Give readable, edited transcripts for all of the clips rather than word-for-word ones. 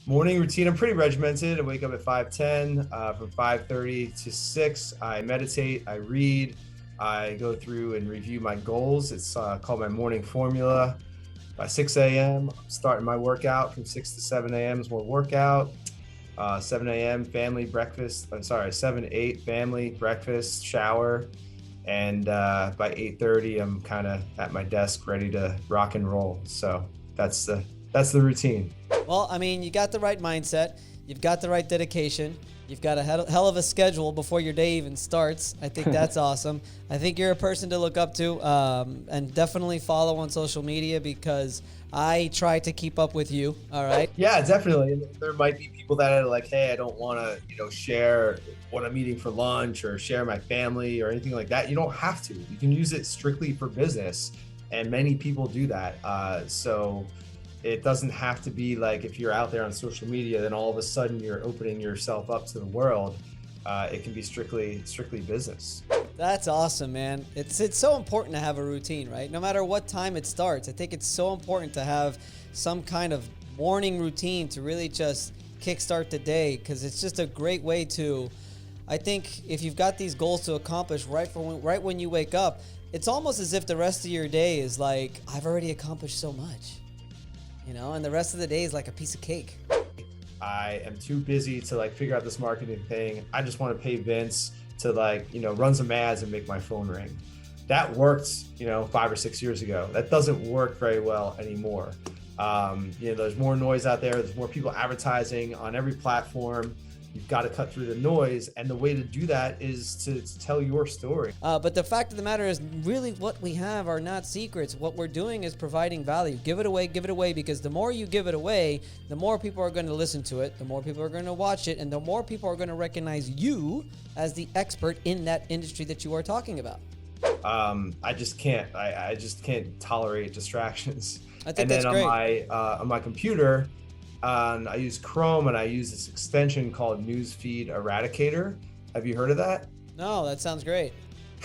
Morning routine, I'm pretty regimented. I wake up at 5:10. From 5:30 to 6, I meditate, I read, I go through and review my goals. It's called my morning formula. By 6 a.m., I'm starting my workout. From 6 to 7 a.m. is more workout. 7 a.m. family breakfast. I'm sorry, 7 to 8 family breakfast, shower, and by 8:30, I'm kind of at my desk ready to rock and roll. So that's the routine. Well, I mean, you got the right mindset. You've got the right dedication. You've got a hell of a schedule before your day even starts. I think that's awesome. I think you're a person to look up to, and definitely follow on social media because I try to keep up with you. All right. Yeah, definitely. And there might be people that are like, hey, I don't want to, share what I'm eating for lunch or share my family or anything like that. You don't have to. You can use it strictly for business, and many people do that. So it doesn't have to be like if you're out there on social media, then all of a sudden you're opening yourself up to the world. It can be strictly business. That's awesome, man. It's so important to have a routine, right? No matter what time it starts. I think it's so important to have some kind of morning routine to really just kickstart the day, because it's just a great way to, I think if you've got these goals to accomplish right when you wake up, it's almost as if the rest of your day is like, I've already accomplished so much. And the rest of the day is like a piece of cake. I am too busy to figure out this marketing thing. I just want to pay Vince to run some ads and make my phone ring. That worked, 5 or 6 years ago. That doesn't work very well anymore. There's more noise out there. There's more people advertising on every platform. You've got to cut through the noise, and the way to do that is to tell your story. But the fact of the matter is, really what we have are not secrets. What we're doing is providing value. Give it away, because the more you give it away, the more people are going to listen to it, the more people are going to watch it, and the more people are going to recognize you as the expert in that industry that you are talking about. I just can't. I just can't tolerate distractions. I think and that's then great. On my computer, I use Chrome, and I use this extension called Newsfeed Eradicator. Have you heard of that? No, that sounds great.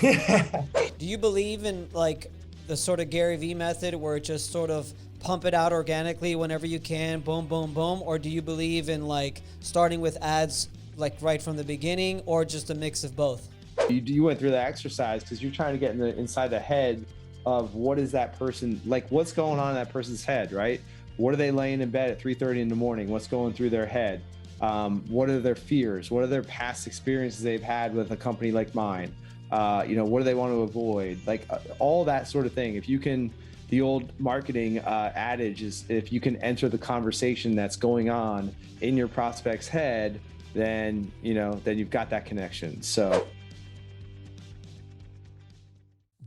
Do you believe in the sort of Gary Vee method where it just sort of pump it out organically whenever you can, boom, boom, boom? Or do you believe in starting with ads right from the beginning, or just a mix of both? You went through the exercise because you're trying to get inside the head of what is that person, what's going on in that person's head, right? What are they laying in bed at 3:30 in the morning? What's going through their head? What are their fears? What are their past experiences they've had with a company like mine? What do they want to avoid? All that sort of thing. If you can, the old marketing adage is, if you can enter the conversation that's going on in your prospect's head, then you've got that connection. So.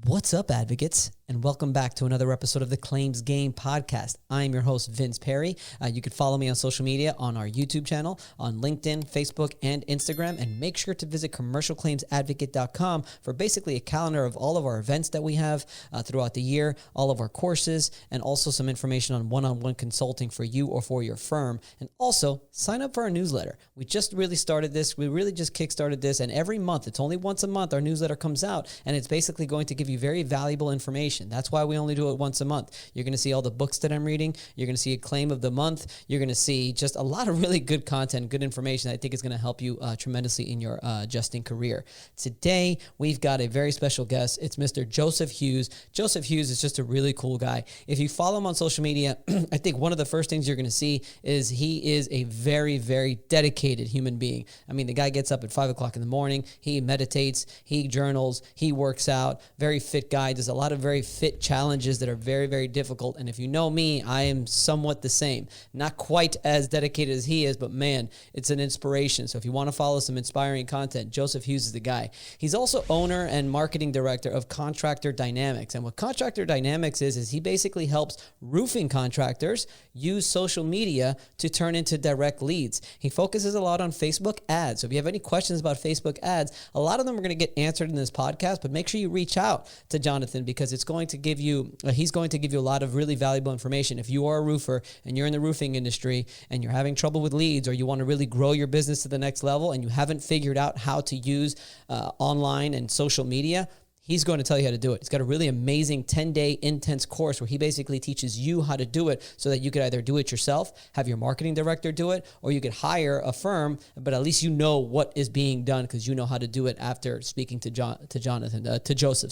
What's up, advocates? And welcome back to another episode of the Claims Game podcast. I am your host, Vince Perry. You can follow me on social media on our YouTube channel, on LinkedIn, Facebook, and Instagram. And make sure to visit commercialclaimsadvocate.com for basically a calendar of all of our events that we have throughout the year, all of our courses, and also some information on one-on-one consulting for you or for your firm. And also, sign up for our newsletter. We just really started this. We really just kickstarted this. And every month, it's only once a month, our newsletter comes out. And it's basically going to give you very valuable information. That's why we only do it once a month. You're going to see all the books that I'm reading. You're going to see a claim of the month. You're going to see just a lot of really good content, good information that I think is going to help you tremendously in your adjusting career. Today, we've got a very special guest. It's Mr. Joseph Hughes. Joseph Hughes is just a really cool guy. If you follow him on social media, I think one of the first things you're going to see is he is a very, very dedicated human being. I mean, the guy gets up at 5 o'clock in the morning. He meditates. He journals. He works out. Very fit guy. Does a lot of very fit challenges that are very, very difficult. And if you know me, I am somewhat the same. Not quite as dedicated as he is, but man, it's an inspiration. So if you want to follow some inspiring content, Joseph Hughes is the guy. He's also owner and marketing director of Contractor Dynamics. And what Contractor Dynamics is he basically helps roofing contractors use social media to turn into direct leads. He focuses a lot on Facebook ads. So if you have any questions about Facebook ads, a lot of them are going to get answered in this podcast, but make sure you reach out to Jonathan, because it's going to give you, he's going to give you a lot of really valuable information. If you are a roofer and you're in the roofing industry and you're having trouble with leads, or you want to really grow your business to the next level and you haven't figured out how to use online and social media, he's going to tell you how to do it. He's got a really amazing 10-day intense course where he basically teaches you how to do it so that you could either do it yourself, have your marketing director do it, or you could hire a firm, but at least you know what is being done because you know how to do it after speaking to Joseph.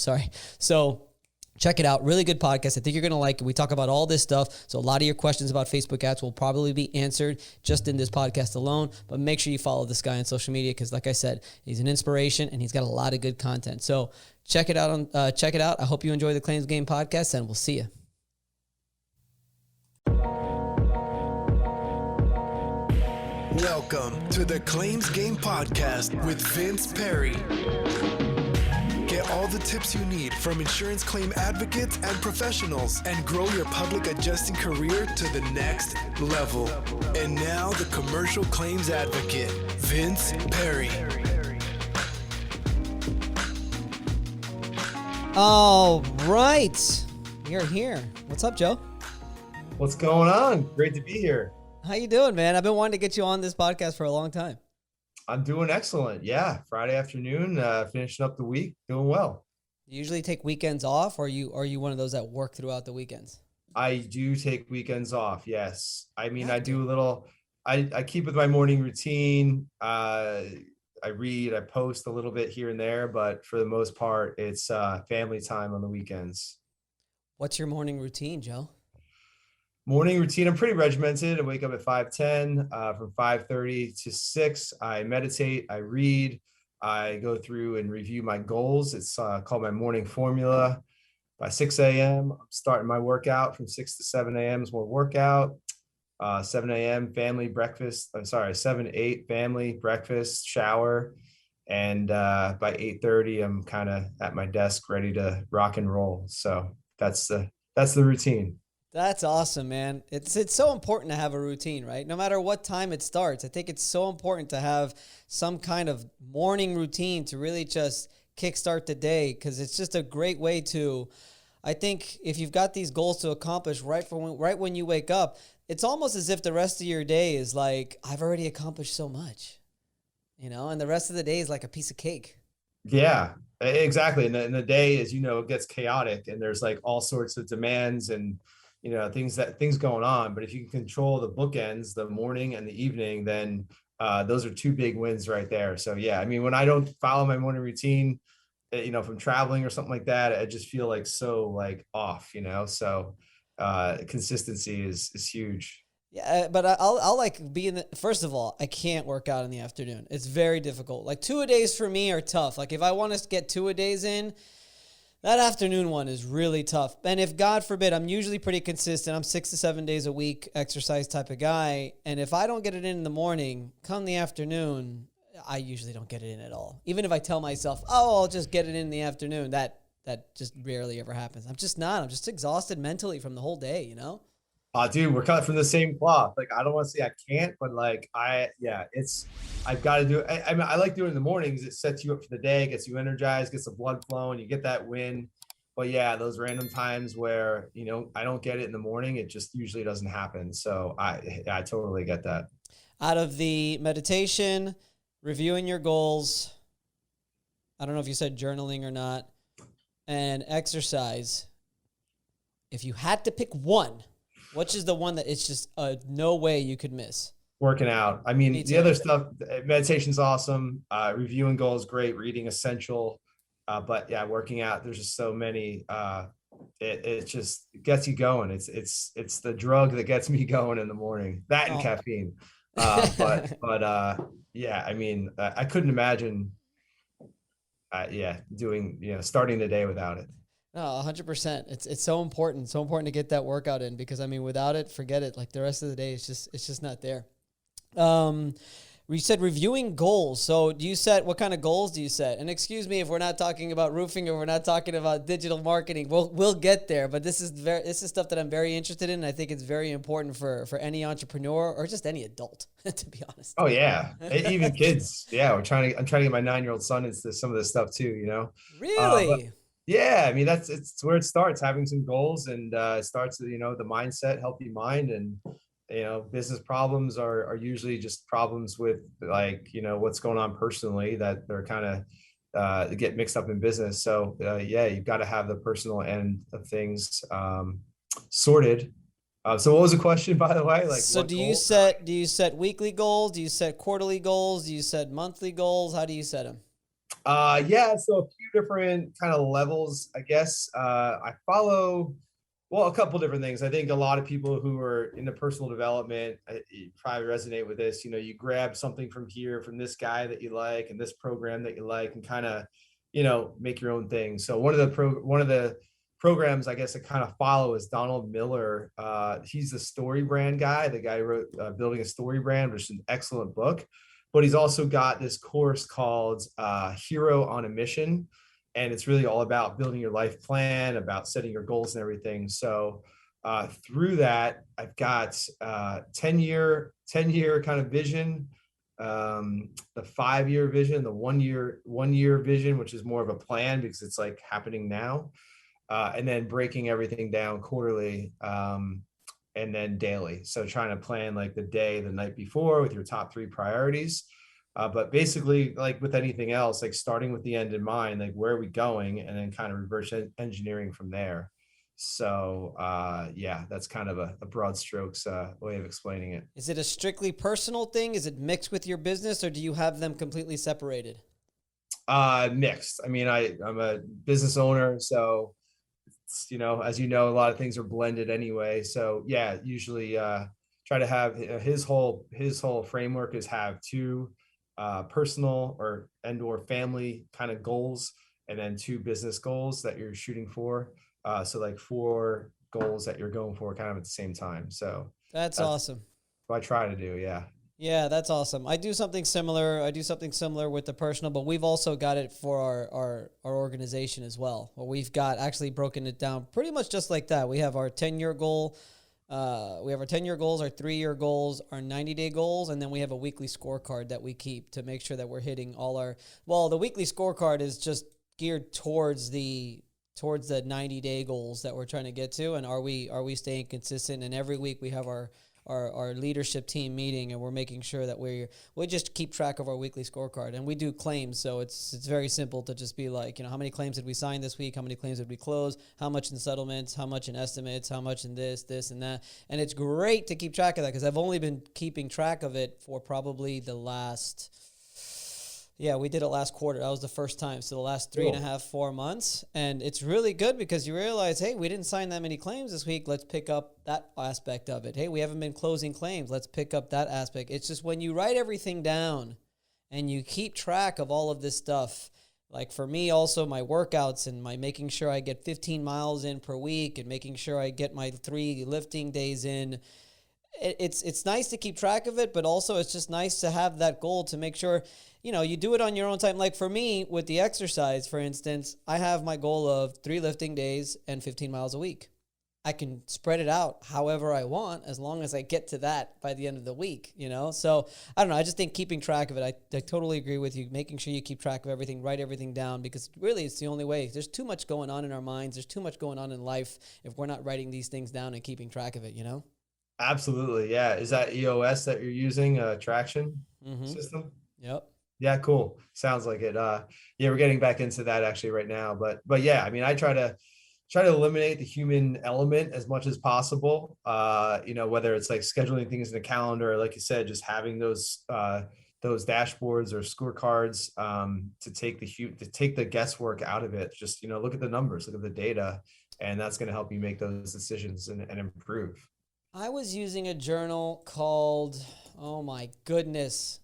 So check it out. Really good podcast. I think you're going to like it. We talk about all this stuff. So a lot of your questions about Facebook ads will probably be answered just in this podcast alone. But make sure you follow this guy on social media because, like I said, he's an inspiration and he's got a lot of good content. So check it out. Check it out. I hope you enjoy the Claims Game podcast, and we'll see you. Welcome to the Claims Game podcast with Vince Perry. Get all the tips you need from insurance claim advocates and professionals and grow your public adjusting career to the next level. And now the commercial claims advocate, Vince Perry. All right. You're here. What's up, Joe? What's going on? Great to be here. How you doing, man? I've been wanting to get you on this podcast for a long time. I'm doing excellent. Yeah. Friday afternoon, finishing up the week, doing well. You usually take weekends off, or are you one of those that work throughout the weekends? I do take weekends off. Yes. I mean, I do a little, I keep with my morning routine. I read, I post a little bit here and there, but for the most part, it's family time on the weekends. What's your morning routine, Joe? Morning routine, I'm pretty regimented. I wake up at 5:10. From 5:30 to 6, I meditate, I read, I go through and review my goals. It's called my morning formula. By 6 a.m., I'm starting my workout. From 6 to 7 a.m. is more workout. 7 a.m. family breakfast. 7 to 8 family breakfast, shower. And by 8:30, I'm kind of at my desk ready to rock and roll. So that's the routine. That's awesome, man. It's so important to have a routine, right? No matter what time it starts. I think it's so important to have some kind of morning routine to really just kickstart the day, because it's just a great way to, I think if you've got these goals to accomplish right when you wake up, it's almost as if the rest of your day is like, I've already accomplished so much, and the rest of the day is like a piece of cake. Yeah, exactly. And the day, as you know, it gets chaotic and there's like all sorts of demands and things going on. But if you can control the bookends, the morning and the evening, then those are two big wins right there. So yeah, I mean, when I don't follow my morning routine, if I'm traveling or something like that, I just feel like so like off, so consistency is huge. Yeah, but I'll like be first of all, I can't work out in the afternoon. It's very difficult. Like 2-a-days for me are tough. Like if I want to get 2-a-days in, that afternoon one is really tough. And if God forbid, I'm usually pretty consistent. I'm 6 to 7 days a week exercise type of guy. And if I don't get it in the morning, come the afternoon, I usually don't get it in at all. Even if I tell myself, oh, I'll just get it in the afternoon, that just rarely ever happens. I'm just exhausted mentally from the whole day, Dude, we're cut from the same cloth. Like, I don't want to say I can't, but like, I've got to do it. I mean, I like doing it in the mornings. It sets you up for the day, gets you energized, gets the blood flowing, you get that win. But yeah, those random times where, I don't get it in the morning, it just usually doesn't happen. So I totally get that. Out of the meditation, reviewing your goals, I don't know if you said journaling or not, and exercise, if you had to pick one, which is the one that it's just no way you could miss? Working out. I mean, the other stuff, meditation's awesome. Reviewing goals, great. Reading essential. But yeah, working out, there's just so many. It just gets you going. It's the drug that gets me going in the morning. That and caffeine. But yeah, I mean, I couldn't imagine. Doing starting the day without it. No, 100%. It's so important to get that workout in, because I mean, without it, forget it. Like the rest of the day, it's just not there. You said reviewing goals. So what kind of goals do you set? And excuse me if we're not talking about roofing or we're not talking about digital marketing. We'll get there, but this is stuff that I'm very interested in. And I think it's very important for any entrepreneur or just any adult, to be honest. Oh yeah, even kids. Yeah, I'm trying to get my 9-year-old son into some of this stuff too. Really. Yeah, I mean, it's where it starts, having some goals, and it starts with, the mindset, healthy mind. And, business problems are usually just problems with like, what's going on personally that they're kind of get mixed up in business. So yeah, you've got to have the personal end of things sorted. So what was the question, by the way? Like, So what goals? do you set weekly goals? Do you set quarterly goals? Do you set monthly goals? How do you set them? Yeah, so a few different kind of levels, I guess. I follow, well, a couple different things. I think a lot of people who are into personal development you probably resonate with this. You know, you grab something from here, from this guy that you like, and this program that you like, and kind of, make your own thing. So one of the programs I guess I kind of follow is Donald Miller. He's the story brand guy. The guy who wrote Building a Story Brand, which is an excellent book. But he's also got this course called Hero on a Mission. And it's really all about building your life plan, about setting your goals and everything. So through that, I've got 10-year kind of vision, the 5-year vision, the one year vision, which is more of a plan because it's like happening now, and then breaking everything down quarterly, and then daily. So trying to plan like the night before with your top 3 priorities. But basically, like with anything else, like starting with the end in mind, like where are we going, and then kind of reverse engineering from there. So yeah, that's kind of a broad strokes way of explaining it. Is it a strictly personal thing? Is it mixed with your business, or do you have them completely separated? Mixed. I mean, I'm a business owner, so as a lot of things are blended anyway. So yeah, usually try to have his whole framework is have 2 personal or family kind of goals, and then 2 business goals that you're shooting for. So like 4 goals that you're going for kind of at the same time. So That's awesome. what I try to do. Yeah. Yeah, that's awesome. I do something similar. With the personal, but we've also got it for our organization as well. Where we've got actually broken it down pretty much just like that. We have our 10-year goal. We have our 10-year goals, our 3-year goals, our 90-day goals, and then we have a weekly scorecard that we keep to make sure that we're hitting all our. Well, the weekly scorecard is just geared towards the 90-day goals that we're trying to get to, and are we staying consistent? And every week we have our leadership team meeting, and we're making sure that we just keep track of our weekly scorecard. And we do claims, so it's very simple to just be like, how many claims did we sign this week? How many claims did we close? How much in settlements? How much in estimates? How much in this, and that? And it's great to keep track of that because I've only been keeping track of it for probably the last. Yeah, we did it last quarter. That was the first time. So the last 3.5, 4 months. And it's really good because you realize, hey, we didn't sign that many claims this week. Let's pick up that aspect of it. Hey, we haven't been closing claims. Let's pick up that aspect. It's just when you write everything down and you keep track of all of this stuff, like for me also my workouts and my making sure I get 15 miles in per week and making sure I get my 3 lifting days in, it's nice to keep track of it, but also it's just nice to have that goal to make sure, you do it on your own time. Like for me, with the exercise, for instance, I have my goal of 3 lifting days and 15 miles a week. I can spread it out however I want as long as I get to that by the end of the week, So I don't know. I just think keeping track of it, I totally agree with you. Making sure you keep track of everything, write everything down, because really it's the only way. There's too much going on in our minds. There's too much going on in life if we're not writing these things down and keeping track of it, Absolutely. Yeah. Is that EOS that you're using, traction system? Yep. Yeah, cool. Sounds like it. Yeah, we're getting back into that actually right now. But yeah, I mean, I try to eliminate the human element as much as possible. Whether it's like scheduling things in a calendar, or like you said, just having those dashboards or scorecards to take the guesswork out of it. Just look at the numbers, look at the data, and that's going to help you make those decisions and improve. I was using a journal called, oh my goodness,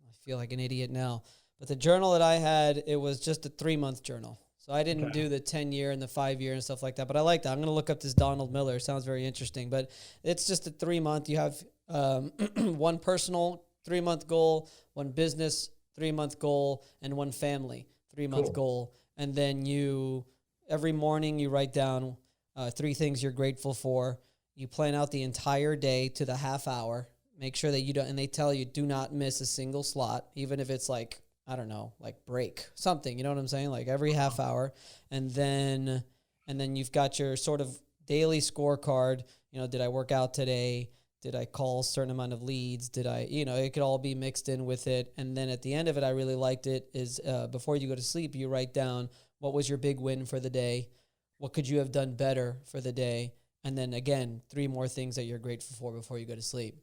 I feel like an idiot now. But the journal that I had, it was just a 3-month journal. So I didn't do the 10-year and the 5-year and stuff like that. But I like that. I'm going to look up this Donald Miller. It sounds very interesting. But it's just a 3-month. You have one personal 3-month goal, one business 3-month goal, and one family 3-month goal. And then every morning you write down 3 things you're grateful for. You plan out the entire day to the half hour. Make sure that you don't, and they tell you, do not miss a single slot, even if it's like, I don't know, like break something, you know what I'm saying? Like every half hour. And then you've got your sort of daily scorecard. Did I work out today? Did I call a certain amount of leads? Did I, it could all be mixed in with it. And then at the end of it, I really liked it is before you go to sleep, you write down what was your big win for the day? What could you have done better for the day? And then again, 3 more things that you're grateful for before you go to sleep.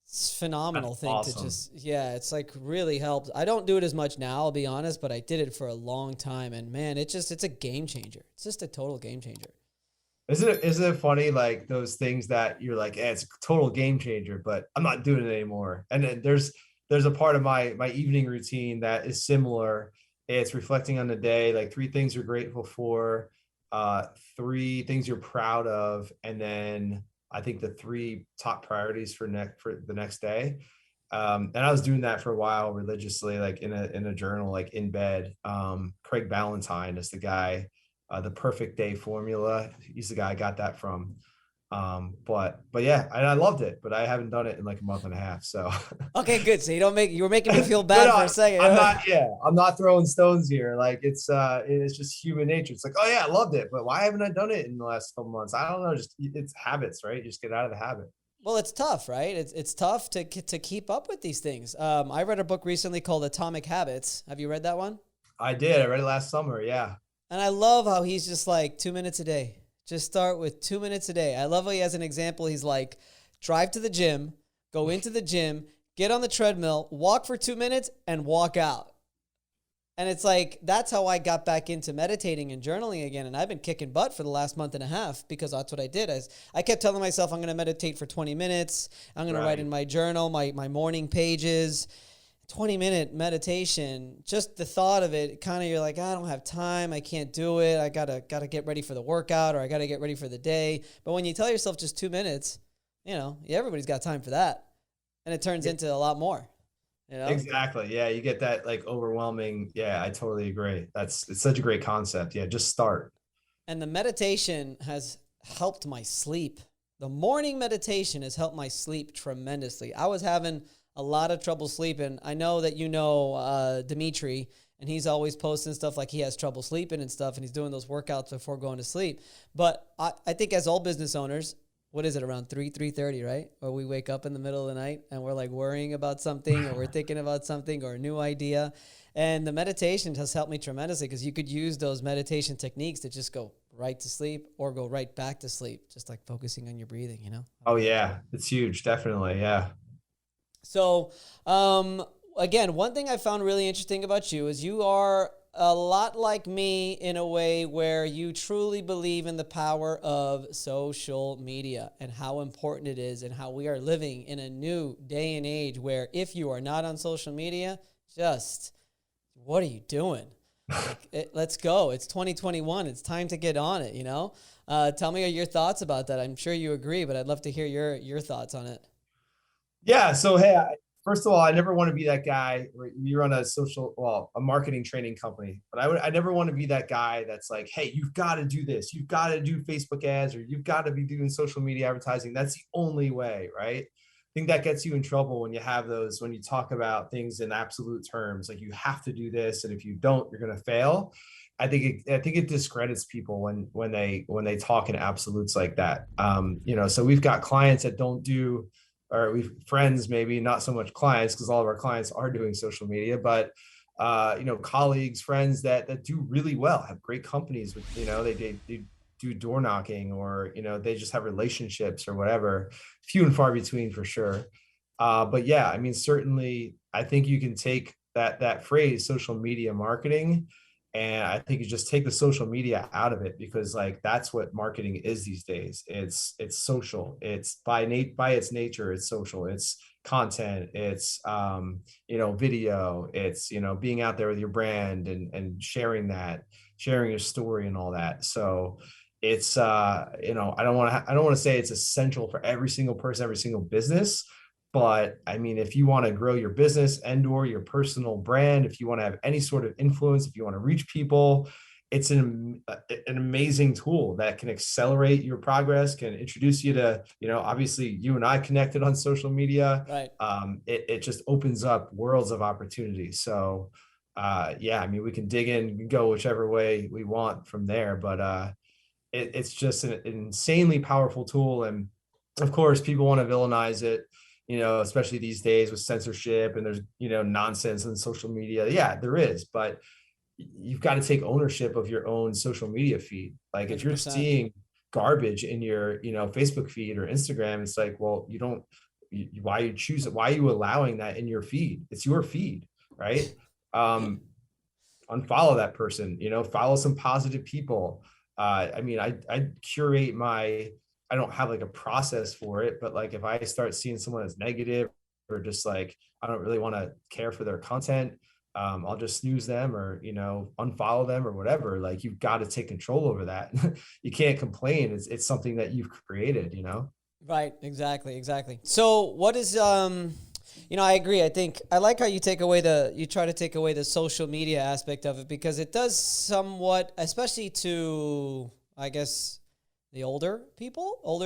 It's a phenomenal That's thing awesome. to just, it's like really helped. I don't do it as much now, I'll be honest, but I did it for a long time. And man, it's a game changer. It's just a total game changer. Isn't it funny, like those things that you're like, it's a total game changer, but I'm not doing it anymore. And then there's a part of my evening routine that is similar. It's reflecting on the day, like 3 things you're grateful for, 3 things you're proud of, and then I think the 3 top priorities for the next day. And I was doing that for a while religiously, like in a journal, like in bed. Craig Ballantyne is the guy, the perfect day formula. He's the guy I got that from. But yeah, and I loved it, but I haven't done it in like a month and a half. So Okay, good. So you were making me feel No, bad no, for a second. I'm not throwing stones here. Like it's just human nature. It's like, oh yeah, I loved it, but why haven't I done it in the last couple months? I don't know. Just it's habits, right? You just get out of the habit. Well, it's tough, right? It's tough to keep up with these things. I read a book recently called Atomic Habits. Have you read that one? I did. I read it last summer. Yeah. And I love how he's just like 2 minutes a day. Just start with 2 minutes a day. I love how he has an example. He's like, drive to the gym, go into the gym, get on the treadmill, walk for 2 minutes, and walk out. And it's like, that's how I got back into meditating and journaling again. And I've been kicking butt for the last month and a half because that's what I did. I kept telling myself I'm going to meditate for 20 minutes. I'm going to write in my journal, my morning pages. 20-minute meditation, just the thought of it, kind of you're like, I don't have time, I can't do it, I gotta get ready for the workout, or I gotta get ready for the day. But when you tell yourself just 2 minutes, everybody's got time for that, and it turns into a lot more. Exactly. Yeah, you get that like overwhelming. Yeah, I totally agree. It's such a great concept. Yeah, just start. And the meditation has helped my sleep. The morning meditation has helped my sleep tremendously. I was having a lot of trouble sleeping. I know that Dimitri, and he's always posting stuff like he has trouble sleeping and stuff, and he's doing those workouts before going to sleep. But I think as all business owners, what is it, around 3:30, right? Or we wake up in the middle of the night and we're like worrying about something or we're thinking about something or a new idea. And the meditation has helped me tremendously because you could use those meditation techniques to just go right to sleep or go right back to sleep, just like focusing on your breathing, Oh yeah, it's huge. Definitely. Yeah. So, again, one thing I found really interesting about you is you are a lot like me in a way where you truly believe in the power of social media and how important it is and how we are living in a new day and age where if you are not on social media, just what are you doing? Let's go. It's 2021. It's time to get on it, Tell me your thoughts about that. I'm sure you agree, but I'd love to hear your thoughts on it. Yeah. So, hey, first of all, I never want to be that guy where you run a marketing training company, but I never want to be that guy that's like, hey, you've got to do this. You've got to do Facebook ads or you've got to be doing social media advertising. That's the only way, right? I think that gets you in trouble when you have those, when you talk about things in absolute terms, like you have to do this. And if you don't, you're going to fail. I think it discredits people when they talk in absolutes like that. So we've got clients that don't do, or we've friends, maybe not so much clients, because all of our clients are doing social media, but colleagues, friends that do really well, have great companies with, they do door knocking or, they just have relationships or whatever, few and far between for sure. But yeah, I mean, certainly I think you can take that phrase, social media marketing, and I think you just take the social media out of it because like that's what marketing is these days. It's social. It's by its nature, it's social. It's content. It's video. It's being out there with your brand and sharing your story and all that. So it's I don't want to say it's essential for every single person, every single business. But I mean, if you want to grow your business and or your personal brand, if you want to have any sort of influence, if you want to reach people, it's an amazing tool that can accelerate your progress, can introduce you to, obviously you and I connected on social media. Right. It just opens up worlds of opportunity. So yeah, I mean, we can dig in and go whichever way we want from there, but it's just an insanely powerful tool. And of course, people want to villainize it, especially these days with censorship and there's, nonsense on social media. Yeah, there is, but you've got to take ownership of your own social media feed. Like if you're 100%. seeing garbage in your, Facebook feed or Instagram, it's like, well, why you choose it? Why are you allowing that in your feed? It's your feed, right? Unfollow that person, follow some positive people. I curate I don't have like a process for it, but like if I start seeing someone that's negative or just like, I don't really want to care for their content, I'll just snooze them or, unfollow them or whatever. Like you've got to take control over that. You can't complain. It's something that you've created. Right. Exactly. So what is, I agree. I think I like how you try to take away the social media aspect of it, because it does somewhat, especially to, I guess, the older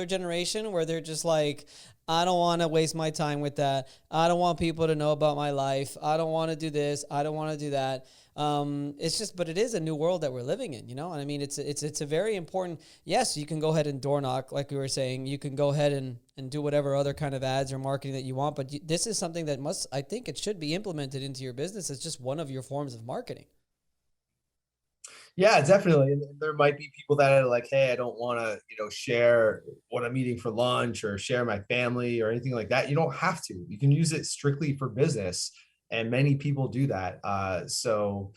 generation, where they're just like, I don't want to waste my time with that. I don't want people to know about my life. I don't want to do this. I don't want to do that. But it is a new world that we're living in, and I mean, it's a very important, yes, you can go ahead and door knock, like we were saying, you can go ahead and do whatever other kind of ads or marketing that you want, but this is something that I think it should be implemented into your business as just one of your forms of marketing. Yeah, definitely. And there might be people that are like, hey, I don't want to, share what I'm eating for lunch or share my family or anything like that. You don't have to. You can use it strictly for business. And many people do that. So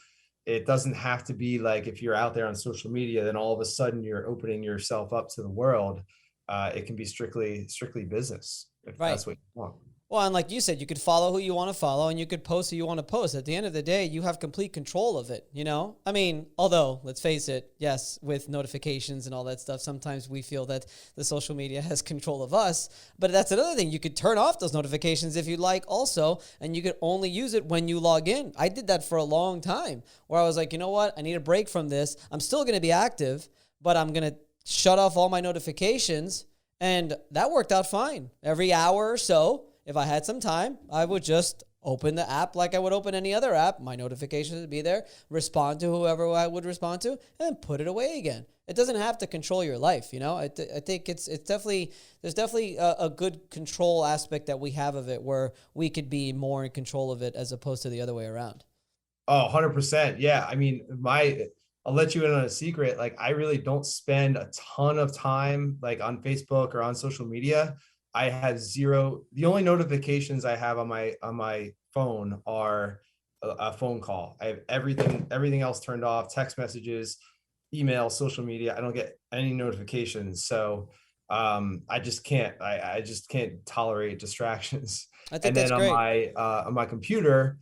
it doesn't have to be like if you're out there on social media, then all of a sudden you're opening yourself up to the world. It can be strictly business if Right. that's what you want. Well, and like you said, you could follow who you want to follow and you could post who you want to post. At the end of the day, you have complete control of it, I mean, although, let's face it, yes, with notifications and all that stuff, sometimes we feel that the social media has control of us. But that's another thing. You could turn off those notifications if you like also, and you could only use it when you log in. I did that for a long time where I was like, you know what? I need a break from this. I'm still going to be active, but I'm going to shut off all my notifications. And that worked out fine. Every hour or so, if I had some time, I would just open the app like I would open any other app. My notifications would be there, respond to whoever I would respond to, and put it away again. It doesn't have to control your life, I think there's definitely a good control aspect that we have of it, where we could be more in control of it as opposed to the other way around. Oh, 100%. Yeah. I mean, I'll let you in on a secret. Like I really don't spend a ton of time like on Facebook or on social media. I have zero. The only notifications I have on my phone are a phone call. I have everything else turned off, text messages, email, social media. I don't get any notifications. So I just can't tolerate distractions. I think And that's then great. on my computer,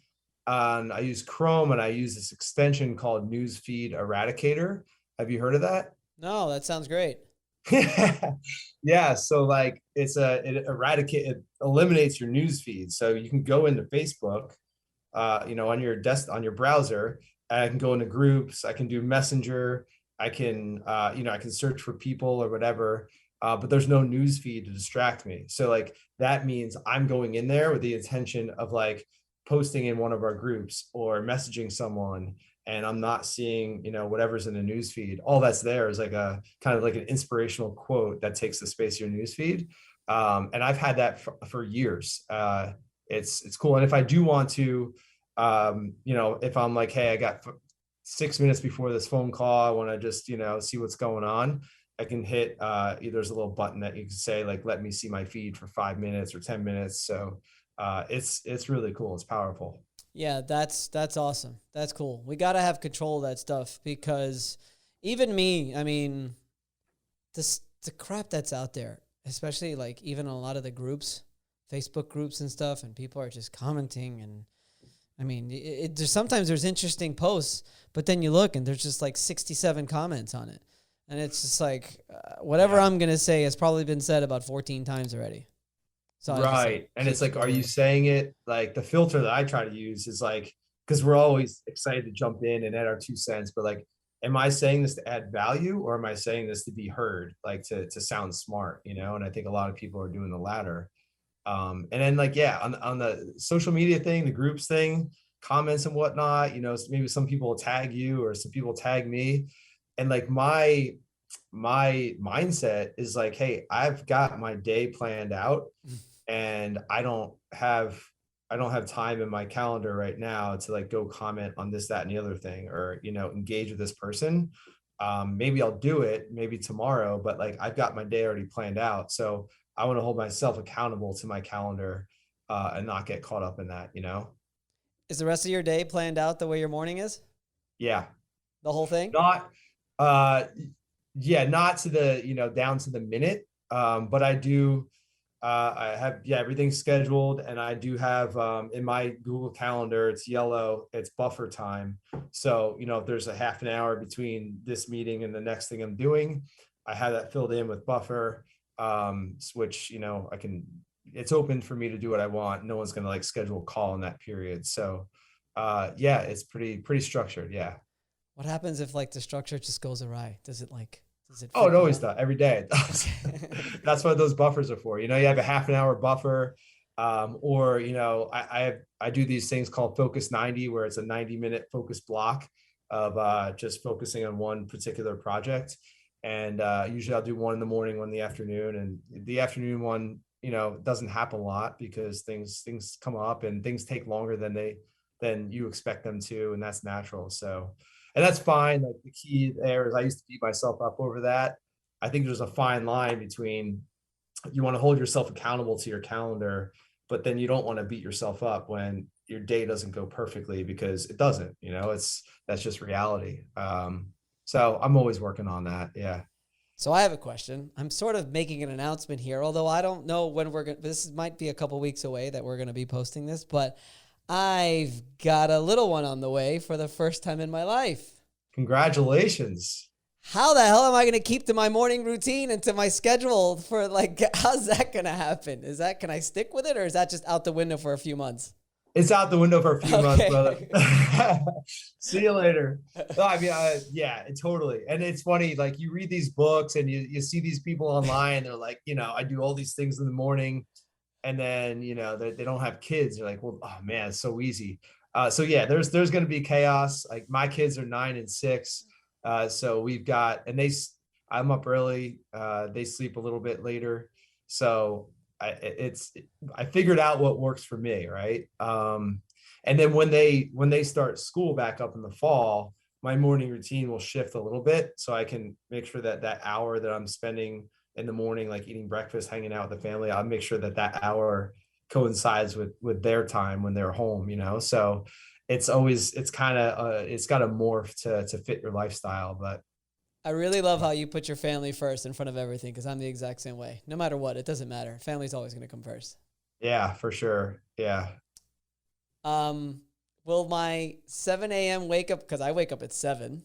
I use Chrome and I use this extension called Newsfeed Eradicator. Have you heard of that? No, that sounds great. Yeah, so like it eliminates your news feed. So you can go into Facebook, on your browser, and I can go into groups, I can do Messenger, I can I can search for people or whatever, but there's no news feed to distract me. So like that means I'm going in there with the intention of like posting in one of our groups or messaging someone, and I'm not seeing, whatever's in the news feed. All that's there is like a kind of like an inspirational quote that takes the space of your news feed. And I've had that for years. It's cool. And if I do want to, if I'm like, hey, I got 6 minutes before this phone call, I want to just, see what's going on, I can hit, there's a little button that you can say like, let me see my feed for 5 minutes or 10 minutes. So it's really cool. It's powerful. Yeah, that's awesome. That's cool. We got to have control of that stuff, because even me, I mean, the crap that's out there, especially like even a lot of the groups, Facebook groups and stuff, and people are just commenting, and I mean, sometimes there's interesting posts, but then you look and there's just like 67 comments on it. And it's just like, whatever I'm going to say has probably been said about 14 times already. So right. And it's like, are you saying it like the filter that I try to use is like, because we're always excited to jump in and add our 2 cents, but like, am I saying this to add value, or am I saying this to be heard, like to sound smart, And I think a lot of people are doing the latter. And then like, yeah, on the social media thing, the groups thing, comments and whatnot, maybe some people will tag you or some people tag me. And like my mindset is like, hey, I've got my day planned out, and I don't have time in my calendar right now to like go comment on this, that, and the other thing, or, engage with this person. Maybe I'll do it maybe tomorrow, but like I've got my day already planned out. So I want to hold myself accountable to my calendar, and not get caught up in that. Is the rest of your day planned out the way your morning is? Yeah. The whole thing? Not, uh, yeah, not to the, down to the minute. But I do, I have, yeah, everything's scheduled, and I do have, in my Google Calendar, it's yellow, it's buffer time. So, if there's a half an hour between this meeting and the next thing I'm doing, I have that filled in with buffer, which, it's open for me to do what I want. No one's going to like schedule a call in that period. So, yeah, it's pretty structured. Yeah. What happens if like the structure just goes awry? Does it Oh, it freak you always out? does, every day. It does. That's what those buffers are for. You have a half an hour buffer, or I do these things called Focus 90, where it's a 90-minute focus block of just focusing on one particular project. And usually I'll do one in the morning, one in the afternoon, and the afternoon one, doesn't happen a lot because things come up and things take longer than you expect them to, and that's natural. So, and that's fine. Like the key there is I used to beat myself up over that. I think there's a fine line between, you want to hold yourself accountable to your calendar, but then you don't want to beat yourself up when your day doesn't go perfectly, because it doesn't. That's just reality. So I'm always working on that. Yeah. So I have a question. I'm sort of making an announcement here, although I don't know when we're going to, this might be a couple weeks away that we're going to be posting this, but I've got a little one on the way for the first time in my life. Congratulations. How the hell am I going to keep to my morning routine and to my schedule for like, how's that going to happen? Can I stick with it, or is that just out the window for a few months? It's out the window for a few months, brother. See you later. No, I mean, yeah, totally. And it's funny, like you read these books and you see these people online. They're like, I do all these things in the morning, and then they don't have kids. They're like, well, oh man, it's so easy. So yeah, there's going to be chaos. Like my kids are 9 and 6, so we've got, and I'm up early. They sleep a little bit later, so I figured out what works for me, right? And then when they start school back up in the fall, my morning routine will shift a little bit, so I can make sure that hour that I'm spending in the morning, like eating breakfast, hanging out with the family, I'll make sure that hour coincides with their time when they're home. So it's kind of it's got to morph to fit your lifestyle. But I really love how you put your family first in front of everything, because I'm the exact same way. No matter what, it doesn't matter. Family's always going to come first. Yeah, for sure. Yeah. Will my 7 a.m. wake up, because I wake up at 7.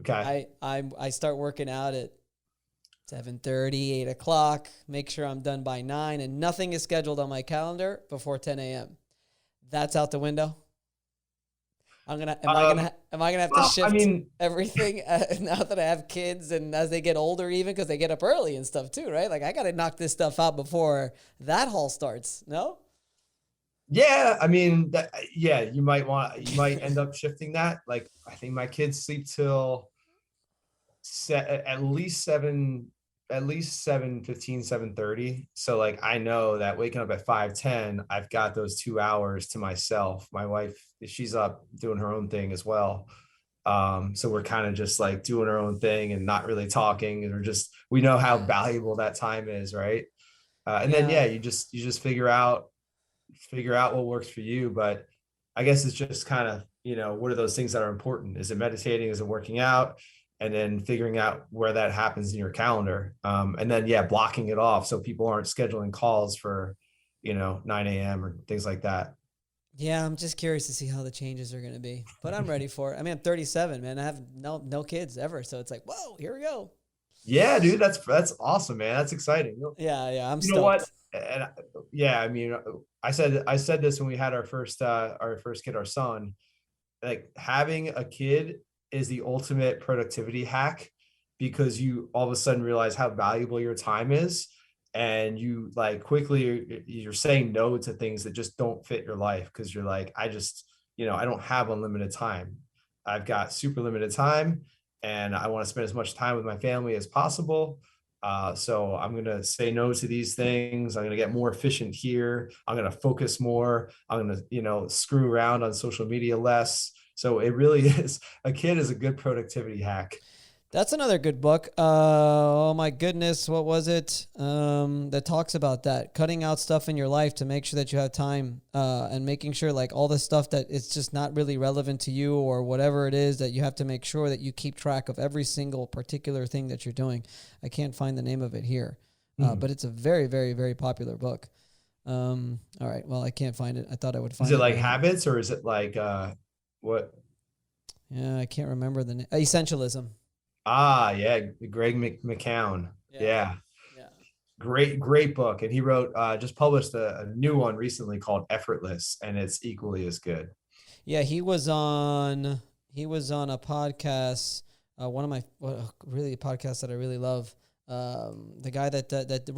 Okay. I start working out at 7:30, 8 o'clock, make sure I'm done by 9, and nothing is scheduled on my calendar before 10 a.m. That's out the window. Am I gonna have to shift everything now that I have kids, and as they get older, even because they get up early and stuff too, right? Like I got to knock this stuff out before that haul starts. No? Yeah, yeah, you might end up shifting that. Like I think my kids sleep till at least 7:15, 7:30. So like I know that waking up at 5:10, I've got those 2 hours to myself. My wife, she's up doing her own thing as well. So we're kind of just like doing our own thing and not really talking, and we know how valuable that time is, right? And then yeah, you just figure out what works for you. But I guess it's just kind of, what are those things that are important? Is it meditating? Is it working out? And then figuring out where that happens in your calendar. And then, yeah, blocking it off so people aren't scheduling calls for, 9 a.m. or things like that. Yeah, I'm just curious to see how the changes are going to be, but I'm ready for it. I mean, I'm 37, man. I have no kids ever. So it's like, whoa, here we go. Yeah, dude, that's awesome, man. That's exciting. Yeah. I'm stoked. Know what? And yeah, I said this when we had our first kid, our son. Like having a kid is the ultimate productivity hack, because you all of a sudden realize how valuable your time is, and you like quickly you're saying no to things that just don't fit your life, because you're like, I don't have unlimited time. I've got super limited time, and I want to spend as much time with my family as possible. So I'm going to say no to these things. I'm going to get more efficient here. I'm going to focus more. I'm going to, screw around on social media less. So it really is, a kid is a good productivity hack. That's another good book. Oh my goodness, what was it? That talks about that, cutting out stuff in your life to make sure that you have time, and making sure like all the stuff that it's just not really relevant to you or whatever it is, that you have to make sure that you keep track of every single particular thing that you're doing. I can't find the name of it here, but it's a very, very, very popular book. All right, well, I can't find it. I thought I would find it. Is it like habits, or is it like what? Yeah, I can't remember the name. Essentialism. Ah, yeah, Greg McCown. Yeah. Great book. And he wrote, just published a new one recently called Effortless, and it's equally as good. Yeah, he was on a podcast, one of my really podcasts that I really love. The guy that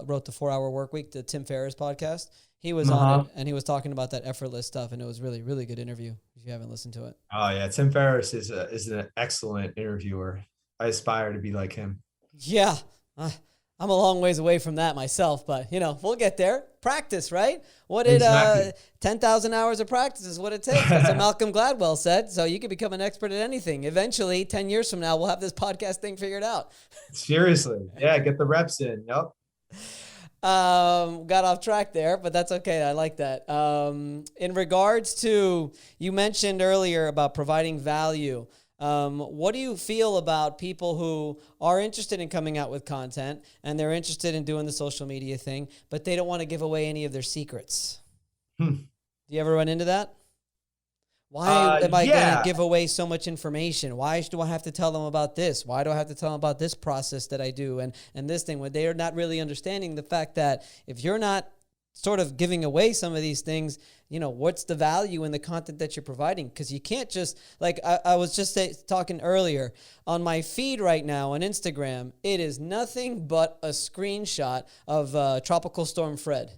wrote the 4-Hour Workweek, the Tim Ferriss podcast. He was on it, and he was talking about that effortless stuff, and it was really, really good interview. If you haven't listened to it. Oh yeah, Tim Ferriss is an excellent interviewer. I aspire to be like him. Yeah, I'm a long ways away from that myself, but we'll get there. Practice, right? What did 10,000 hours of practice is what it takes. That's what Malcolm Gladwell said. So you can become an expert at anything. Eventually, 10 years from now, we'll have this podcast thing figured out. Seriously, yeah, get the reps in. Yep. Got off track there, but that's okay. I like that. In regards to, you mentioned earlier about providing value. What do you feel about people who are interested in coming out with content and they're interested in doing the social media thing, but they don't want to give away any of their secrets? Do you ever run into that? Why am I going to give away so much information? Why do I have to tell them about this? Why do I have to tell them about this process that I do and this thing, when they are not really understanding the fact that if you're not sort of giving away some of these things, what's the value in the content that you're providing? Because you can't just, like I was just talking earlier, on my feed right now on Instagram, it is nothing but a screenshot of Tropical Storm Fred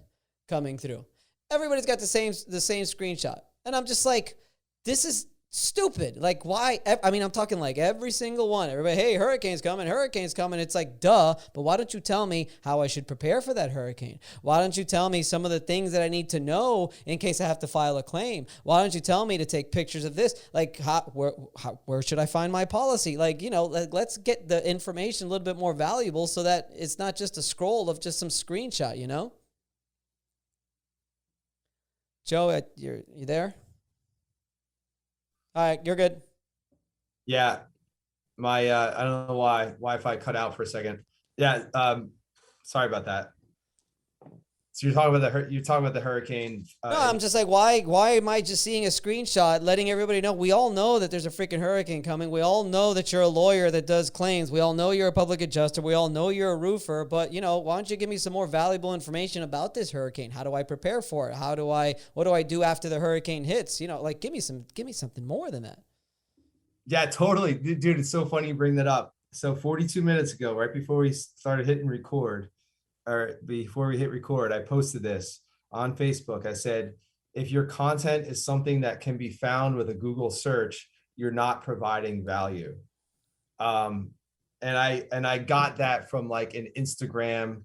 coming through. Everybody's got the same screenshot. And I'm just like, this is stupid. Like, why? I mean, I'm talking like every single one. Everybody, hey, hurricane's coming. It's like, duh. But why don't you tell me how I should prepare for that hurricane? Why don't you tell me some of the things that I need to know in case I have to file a claim? Why don't you tell me to take pictures of this? Like, where should I find my policy? Like, let's get the information a little bit more valuable so that it's not just a scroll of just some screenshot, Joe, you there? All right, you're good. Yeah, my I don't know why Wi-Fi cut out for a second. Yeah, sorry about that. So you're talking about the hurricane. No, I'm just like, why am I just seeing a screenshot, letting everybody know? We all know that there's a freaking hurricane coming. We all know that you're a lawyer that does claims. We all know you're a public adjuster. We all know you're a roofer. But why don't you give me some more valuable information about this hurricane? How do I prepare for it? What do I do after the hurricane hits? Like give me something more than that. Yeah, totally, dude. It's so funny you bring that up. So 42 minutes ago, right before we started hitting record. Or before we hit record, I posted this on Facebook. I said, if your content is something that can be found with a Google search, you're not providing value. And I got that from like an Instagram,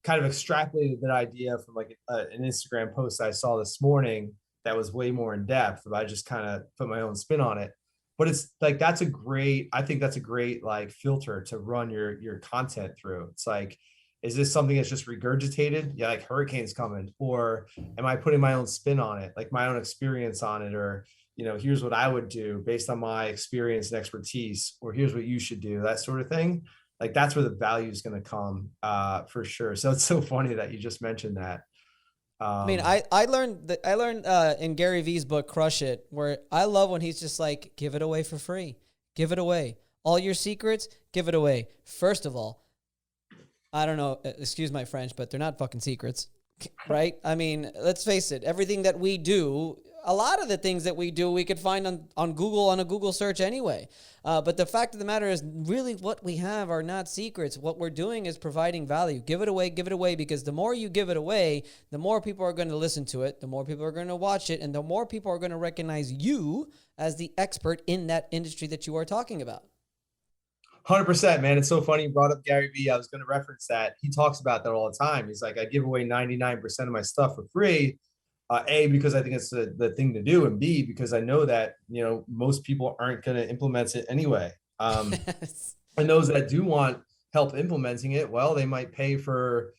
kind of extrapolated that idea from like an Instagram post I saw this morning that was way more in depth, but I just kind of put my own spin on it. But it's like, I think that's a great like filter to run your content through. It's like, is this something that's just regurgitated? Yeah, like hurricane's coming, or am I putting my own spin on it, like my own experience on it, or here's what I would do based on my experience and expertise, or here's what you should do, that sort of thing. Like that's where the value is going to come for sure. So it's so funny that you just mentioned that. I mean, I learned in Gary Vee's book, Crush It, where I love when he's just like, give it away for free. Give it away. All your secrets, give it away. First of all, I don't know, excuse my French, but they're not fucking secrets, right? I mean, let's face it. Everything that we do, a lot of the things that we do, we could find on Google, on a Google search anyway. But the fact of the matter is really what we have are not secrets. What we're doing is providing value. Give it away, because the more you give it away, the more people are going to listen to it, the more people are going to watch it, and the more people are going to recognize you as the expert in that industry that you are talking about. 100%, man. It's so funny you brought up Gary Vee. I was going to reference that. He talks about that all the time. He's like, I give away 99% of my stuff for free. A, because I think it's the thing to do, and B, because I know that, most people aren't going to implement it anyway. Yes. And those that do want help implementing it, well, they might pay for,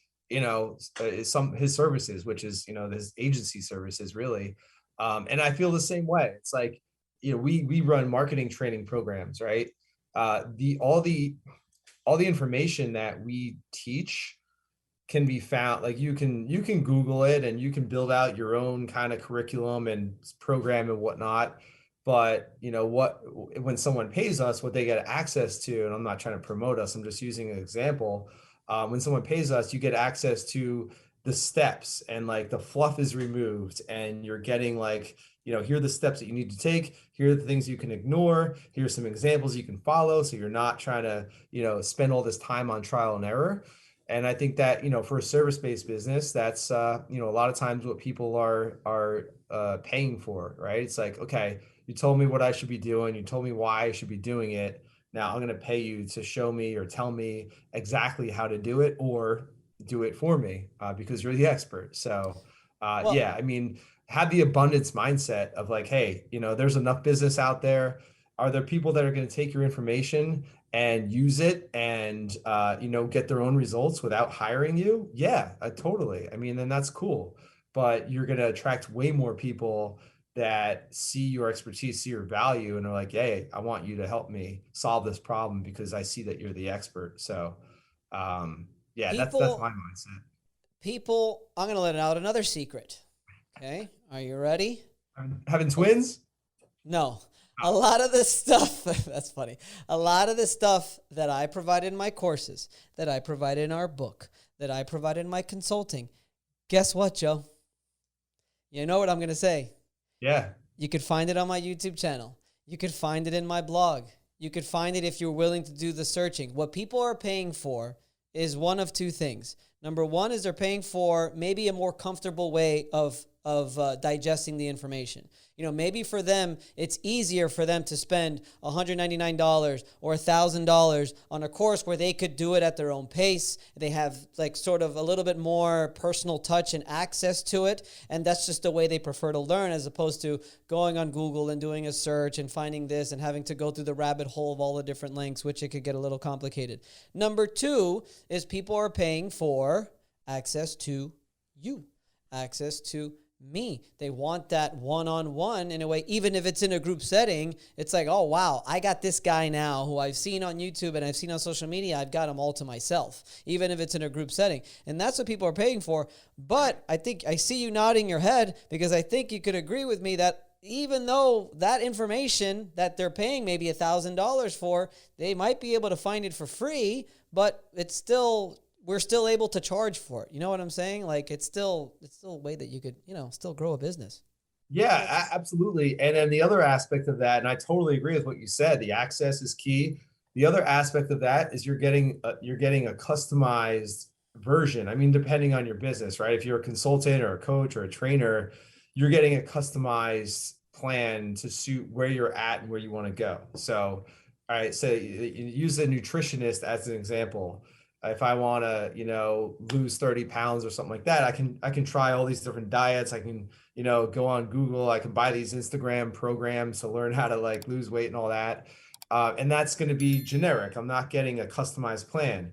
some his services, which is, his agency services really. And I feel the same way. It's like, we run marketing training programs, right? All the information that we teach can be found, like you can Google it and you can build out your own kind of curriculum and program and whatnot. But when someone pays us, what they get access to, and I'm not trying to promote us, I'm just using an example. When someone pays us, you get access to the steps, and like the fluff is removed, and you're getting like, here are the steps that you need to take. Here are the things you can ignore. Here's some examples you can follow. So you're not trying to, spend all this time on trial and error. And I think that, for a service-based business, that's, a lot of times what people are paying for, right? It's like, okay, you told me what I should be doing. You told me why I should be doing it. Now I'm going to pay you to show me or tell me exactly how to do it, or do it for me, because you're the expert. So, Well, yeah, I mean, have the abundance mindset of like, hey, there's enough business out there. Are there people that are going to take your information and use it and, get their own results without hiring you? Yeah, totally. I mean, then that's cool. But you're going to attract way more people that see your expertise, see your value, and are like, hey, I want you to help me solve this problem because I see that you're the expert. So, yeah, that's my people, mindset. I'm going to let out another secret. Okay. Are you ready? Having twins? No. A lot of this stuff, that's funny. A lot of the stuff that I provide in my courses, that I provide in our book, that I provide in my consulting, guess what, Joe? You know what I'm going to say? Yeah. You could find it on my YouTube channel. You could find it in my blog. You could find it if you're willing to do the searching. What people are paying for is one of two things. Number one is they're paying for maybe a more comfortable way of digesting the information. Maybe for them, it's easier for them to spend $199 or $1,000 on a course where they could do it at their own pace. They have like sort of a little bit more personal touch and access to it. And that's just the way they prefer to learn, as opposed to going on Google and doing a search and finding this and having to go through the rabbit hole of all the different links, which it could get a little complicated. Number two is people are paying for access to you, access to me. They want that one-on-one in a way. Even if it's in a group setting, it's like, oh wow, I got this guy now who I've seen on YouTube and I've seen on social media. I've got him all to myself, even if it's in a group setting. And that's what people are paying for. But I think I see you nodding your head, because I think you could agree with me that even though that information that they're paying maybe $1,000 for, they might be able to find it for free, but we're still able to charge for it. You know what I'm saying? Like it's still a way that you could, still grow a business. Yeah, absolutely. And then the other aspect of that, and I totally agree with what you said, the access is key. The other aspect of that is you're getting a customized version. I mean, depending on your business, right? If you're a consultant or a coach or a trainer, you're getting a customized plan to suit where you're at and where you want to go. So, all right, so use a nutritionist as an example. If I want to, lose 30 pounds or something like that, I can try all these different diets. I can, go on Google. I can buy these Instagram programs to learn how to like lose weight and all that. And that's going to be generic. I'm not getting a customized plan.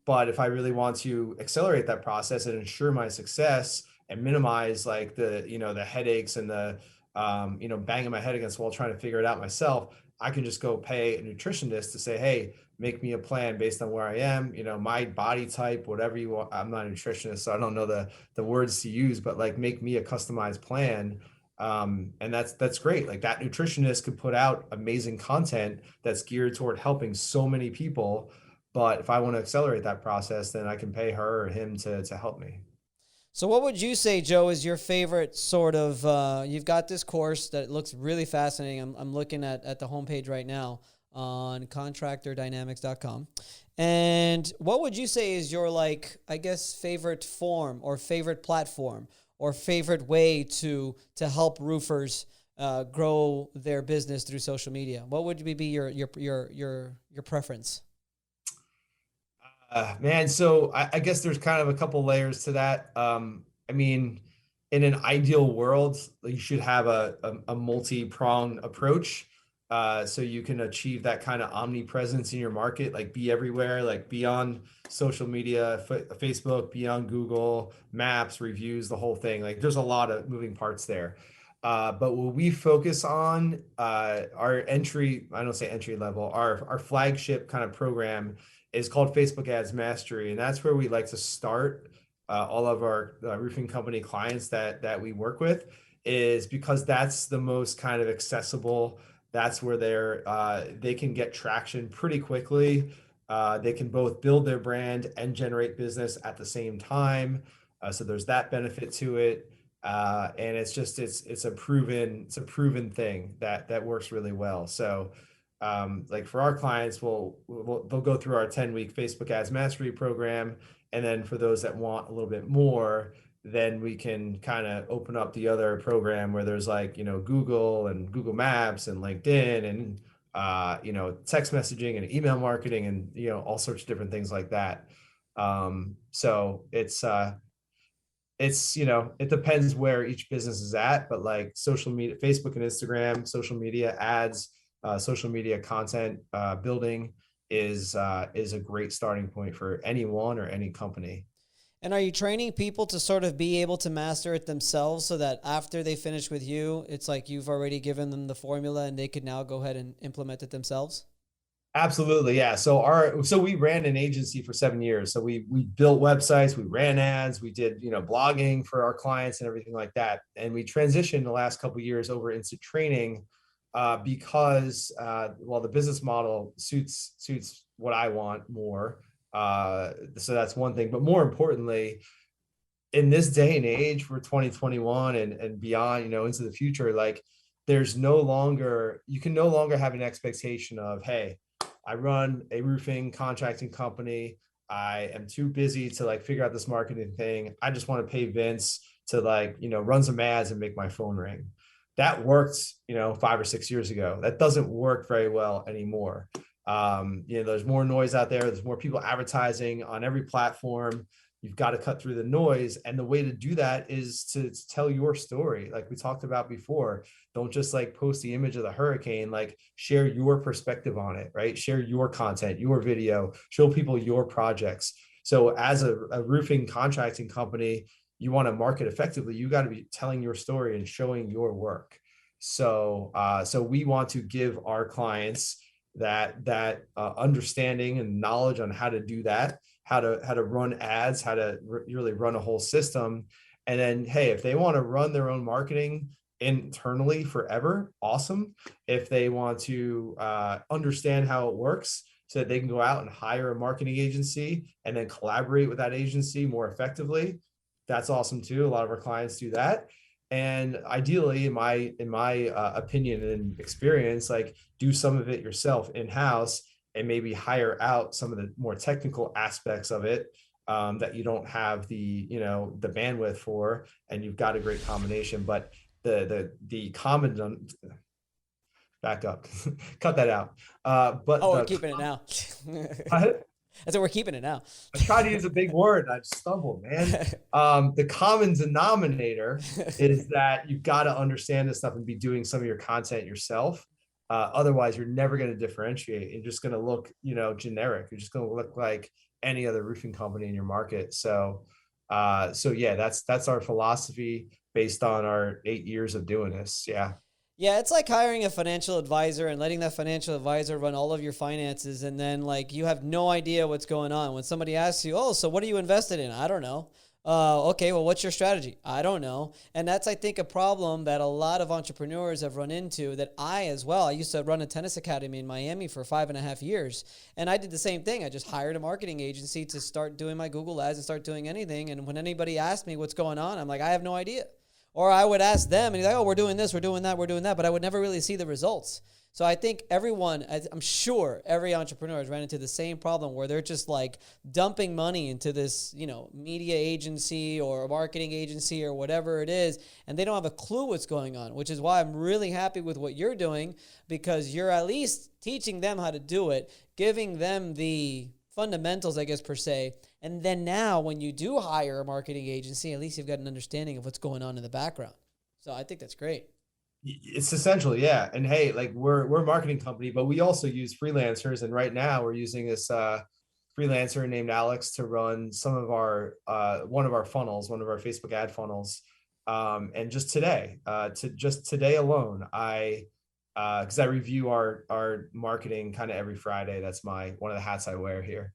But if I really want to accelerate that process and ensure my success and minimize like the headaches and the, banging my head against the wall trying to figure it out myself, I can just go pay a nutritionist to say, hey, make me a plan based on where I am, my body type, whatever you want. I'm not a nutritionist, so I don't know the words to use, but like make me a customized plan. And that's great. Like that nutritionist could put out amazing content that's geared toward helping so many people. But if I want to accelerate that process, then I can pay her or him to help me. So what would you say, Joe, is your favorite sort of, you've got this course that looks really fascinating. I'm looking at the homepage right now on contractordynamics.com. And what would you say is your, like, I guess, favorite form or favorite platform or favorite way to help roofers grow their business through social media? What would be your preference? Man, so I guess there's kind of a couple layers to that. I mean, in an ideal world, you should have a multi-pronged approach, so you can achieve that kind of omnipresence in your market, like be everywhere, like be on social media, Facebook, be on Google Maps, reviews, the whole thing. Like, there's a lot of moving parts there. But what we focus on, our entry, I don't say entry level, our flagship kind of program is called Facebook Ads Mastery, and that's where we like to start all of our roofing company clients that we work with, is because that's the most kind of accessible. That's where they can get traction pretty quickly. They can both build their brand and generate business at the same time. So there's that benefit to it. And it's a proven thing that works really well. So like for our clients, they'll go through our 10-week Facebook Ads Mastery program, and then for those that want a little bit more, then we can kind of open up the other program where there's like, Google and Google Maps and LinkedIn and text messaging and email marketing and all sorts of different things like that. So it depends where each business is at, but like social media, Facebook and Instagram, social media ads, social media content building is a great starting point for anyone or any company. And are you training people to sort of be able to master it themselves so that after they finish with you, it's like you've already given them the formula and they could now go ahead and implement it themselves? Absolutely, yeah. So we ran an agency for 7 years. So we built websites, we ran ads, we did blogging for our clients and everything like that. And we transitioned the last couple of years over into training because the business model suits what I want more. So that's one thing. But more importantly, in this day and age for 2021 and beyond, into the future, like you can no longer have an expectation of, hey, I run a roofing contracting company. I am too busy to like figure out this marketing thing. I just want to pay Vince to run some ads and make my phone ring. That worked, 5 or 6 years ago. That doesn't work very well anymore. There's more noise out there. There's more people advertising on every platform. You've got to cut through the noise. And the way to do that is to tell your story. Like we talked about before, don't just like post the image of the hurricane, like share your perspective on it, right? Share your content, your video, show people your projects. So as a roofing contracting company, you want to market effectively, you got to be telling your story and showing your work. So we want to give our clients that understanding and knowledge on how to do that, how to run ads, how to really run a whole system. And then, hey, if they want to run their own marketing internally forever, awesome. If they want to understand how it works so that they can go out and hire a marketing agency and then collaborate with that agency more effectively, that's awesome too. A lot of our clients do that. And ideally, in my opinion and experience, like do some of it yourself in-house and maybe hire out some of the more technical aspects of it that you don't have the bandwidth for, and you've got a great combination. But the common back up, cut that out. We're keeping it now. I said we're keeping it now. I tried to use a big word and I just stumbled, man. The common denominator is that you've got to understand this stuff and be doing some of your content yourself. Otherwise, you're never going to differentiate. You're just going to look, generic. You're just going to look like any other roofing company in your market. So yeah, that's our philosophy based on our 8 years of doing this. Yeah. Yeah, it's like hiring a financial advisor and letting that financial advisor run all of your finances, and then like you have no idea what's going on. When somebody asks you, "Oh, so what are you invested in?" I don't know. Okay, well, what's your strategy? I don't know. And that's, I think, a problem that a lot of entrepreneurs have run into, that I as well. I used to run a tennis academy in Miami for 5.5 years, and I did the same thing. I just hired a marketing agency to start doing my Google ads and start doing anything. And when anybody asked me what's going on, I'm like, I have no idea. Or I would ask them, and he's like, "Oh, we're doing this, we're doing that, we're doing that," but I would never really see the results. So I think I'm sure every entrepreneur has ran into the same problem where they're just like dumping money into this, media agency or a marketing agency or whatever it is, and they don't have a clue what's going on, which is why I'm really happy with what you're doing, because you're at least teaching them how to do it, giving them the fundamentals, I guess, per se. And then now when you do hire a marketing agency, at least you've got an understanding of what's going on in the background. So I think that's great. It's essential, yeah. And hey, like we're a marketing company, but we also use freelancers. And right now we're using this freelancer named Alex to run some of our one of our funnels, one of our Facebook ad funnels. And just today alone, because I review our marketing kind of every Friday. That's one of the hats I wear here.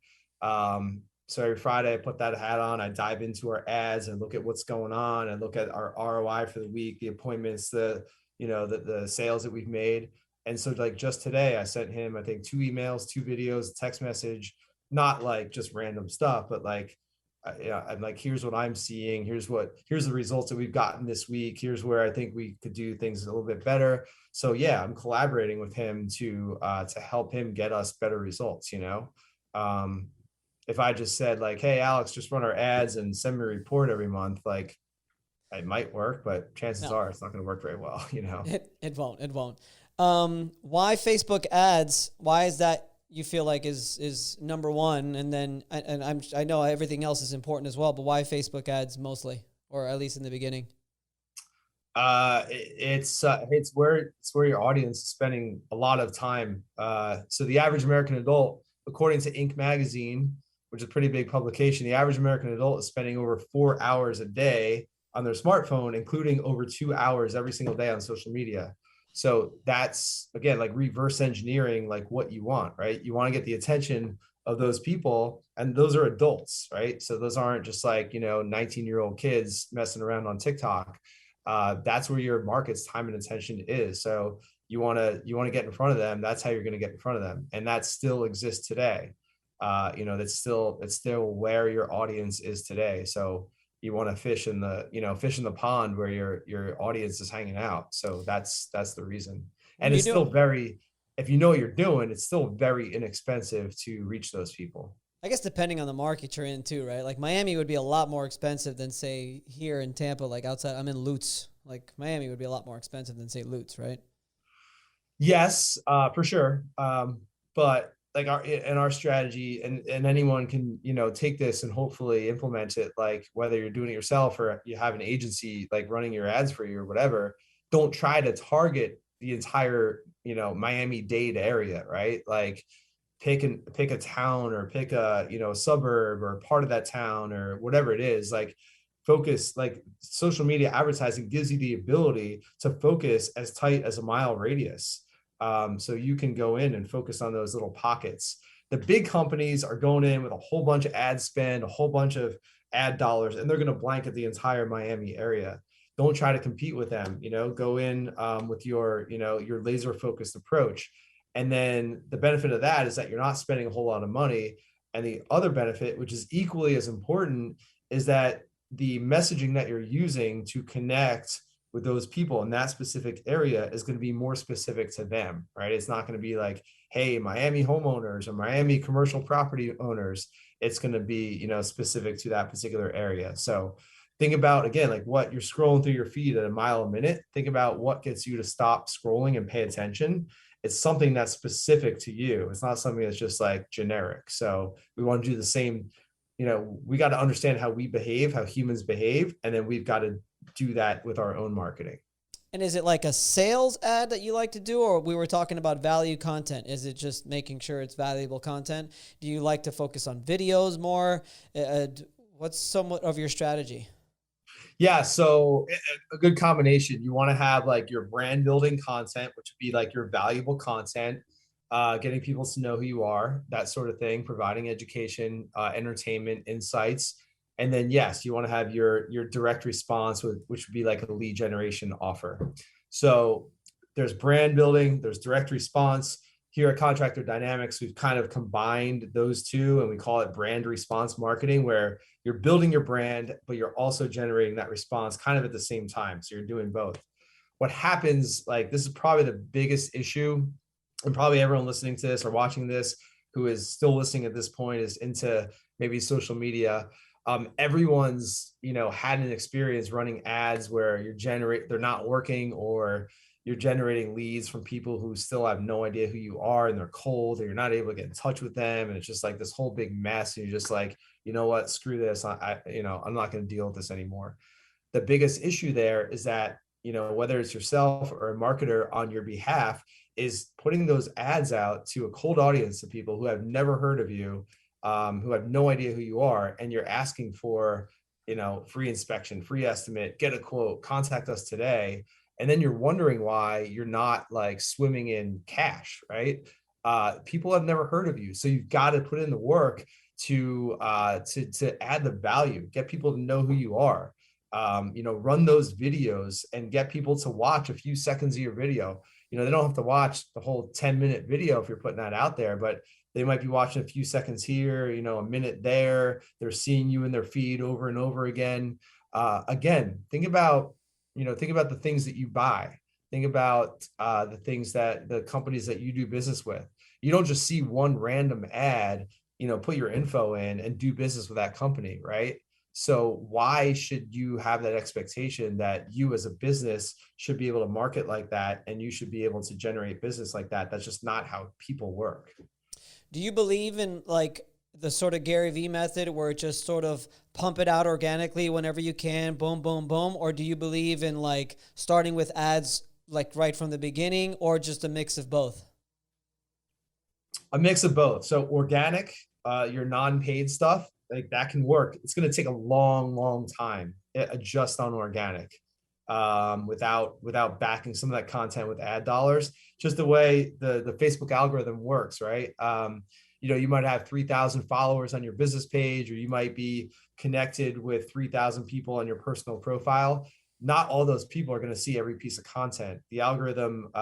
So every Friday I put that hat on, I dive into our ads and look at what's going on and look at our ROI for the week, the appointments, the sales that we've made. And so like just today I sent him, I think 2 emails, 2 videos, a text message, not like just random stuff, but like, I'm like, here's what I'm seeing. Here's the results that we've gotten this week. Here's where I think we could do things a little bit better. So yeah, I'm collaborating with him to help him get us better results. If I just said like, hey, Alex, just run our ads and send me a report every month, like it might work, but chances are it's not going to work very well. It won't. Why Facebook ads? Why is that you feel like is number one? And then, I know everything else is important as well, but why Facebook ads mostly, or at least in the beginning? It's where your audience is spending a lot of time. So the average American adult, according to Inc. magazine, which is a pretty big publication, the average American adult is spending over 4 hours a day on their smartphone, including over 2 hours every single day on social media. So that's, again, like reverse engineering, like what you want, right? You want to get the attention of those people, and those are adults, right? So those aren't just like, 19-year-old kids messing around on TikTok. That's where your market's time and attention is. So you want to get in front of them. That's how you're going to get in front of them. And that still exists today. It's still where your audience is today. So you want to fish in the pond where your audience is hanging out. So that's the reason. And it's still if you know what you're doing, it's still very inexpensive to reach those people. I guess depending on the market you're in too, right? Like Miami would be a lot more expensive than say here in Tampa, like outside, I'm in Lutz. Like Miami would be a lot more expensive than say Lutz, right? Yes, for sure. But like our strategy, and anyone can, take this and hopefully implement it, like whether you're doing it yourself or you have an agency like running your ads for you or whatever, don't try to target the entire, Miami-Dade area, right? Like pick a town or pick a, suburb or part of that town or whatever it is. Like focus, like social media advertising gives you the ability to focus as tight as a mile radius. So you can go in and focus on those little pockets. The big companies are going in with a whole bunch of ad spend, a whole bunch of ad dollars, and they're going to blanket the entire Miami area. Don't try to compete with them. Go in with your laser focused approach. And then the benefit of that is that you're not spending a whole lot of money. And the other benefit, which is equally as important, is that the messaging that you're using to connect with those people in that specific area is going to be more specific to them, right? It's not going to be like, hey, Miami homeowners or Miami commercial property owners. It's going to be, specific to that particular area. So think about, again, like what you're scrolling through your feed at a mile a minute. Think about what gets you to stop scrolling and pay attention. It's something that's specific to you. It's not something that's just like generic. So we want to do the same. We got to understand how we behave, how humans behave, and then we've got to do that with our own marketing. And is it like a sales ad that you like to do, or we were talking about value content? Is it just making sure it's valuable content? Do you like to focus on videos more? What's somewhat of your strategy? Yeah, so a good combination. You want to have like your brand building content, which would be like your valuable content, getting people to know who you are, that sort of thing, providing education, entertainment, insights. And then, yes, you want to have your direct response, which would be like a lead generation offer. So there's brand building, there's direct response. Here at Contractor Dynamics, we've kind of combined those two, and we call it brand response marketing, where you're building your brand, but you're also generating that response kind of at the same time. So you're doing both. What happens, like this is probably the biggest issue, and probably everyone listening to this or watching this who is still listening at this point is into maybe social media. Everyone's, had an experience running ads where they're not working, or, you're generating leads from people who still have no idea who you are, and they're cold, and you're not able to get in touch with them. And it's just like this whole big mess. And you're just like, you know what, screw this. I'm not going to deal with this anymore. The biggest issue there is that, whether it's yourself or a marketer on your behalf, is putting those ads out to a cold audience of people who have never heard of you, who have no idea who you are, and you're asking for, free inspection, free estimate, get a quote, contact us today. And then you're wondering why you're not like swimming in cash, right? People have never heard of you. So you've got to put in the work to add the value, get people to know who you are. Run those videos and get people to watch a few seconds of your video. They don't have to watch the whole 10-minute video if you're putting that out there, but they might be watching a few seconds here, a minute there. They're seeing you in their feed over and over again. Again, think about the things that you buy. Think about the things that the companies that you do business with. You don't just see one random ad, put your info in and do business with that company, right? So why should you have that expectation that you as a business should be able to market like that, and you should be able to generate business like that? That's just not how people work. Do you believe in like the sort of Gary Vee method where it just sort of pump it out organically whenever you can, boom, boom, boom? Or do you believe in like starting with ads like right from the beginning, or just a mix of both? A mix of both. So organic, your non-paid stuff, like that can work. It's going to take a long time to adjust on organic, without backing some of that content with ad dollars. Just the way the Facebook algorithm works, right? You might have 3,000 followers on your business page, or you might be connected with 3,000 people on your personal profile. Not all those people are going to see every piece of content. The algorithm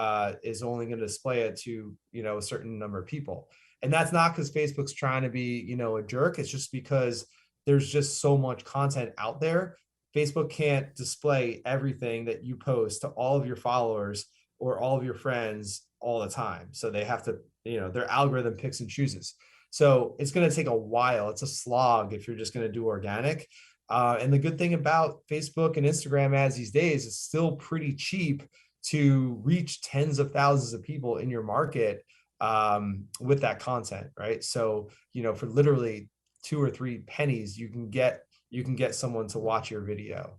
is only going to display it to, a certain number of people. And that's not because Facebook's trying to be, a jerk. It's just because there's just so much content out there. Facebook can't display everything that you post to all of your followers or all of your friends all the time. So they have to, their algorithm picks and chooses. So it's going to take a while. It's a slog if you're just going to do organic. And the good thing about Facebook and Instagram ads these days, it's still pretty cheap to reach tens of thousands of people in your market with that content, right? So, for literally 2 or 3 pennies, you can get someone to watch your video.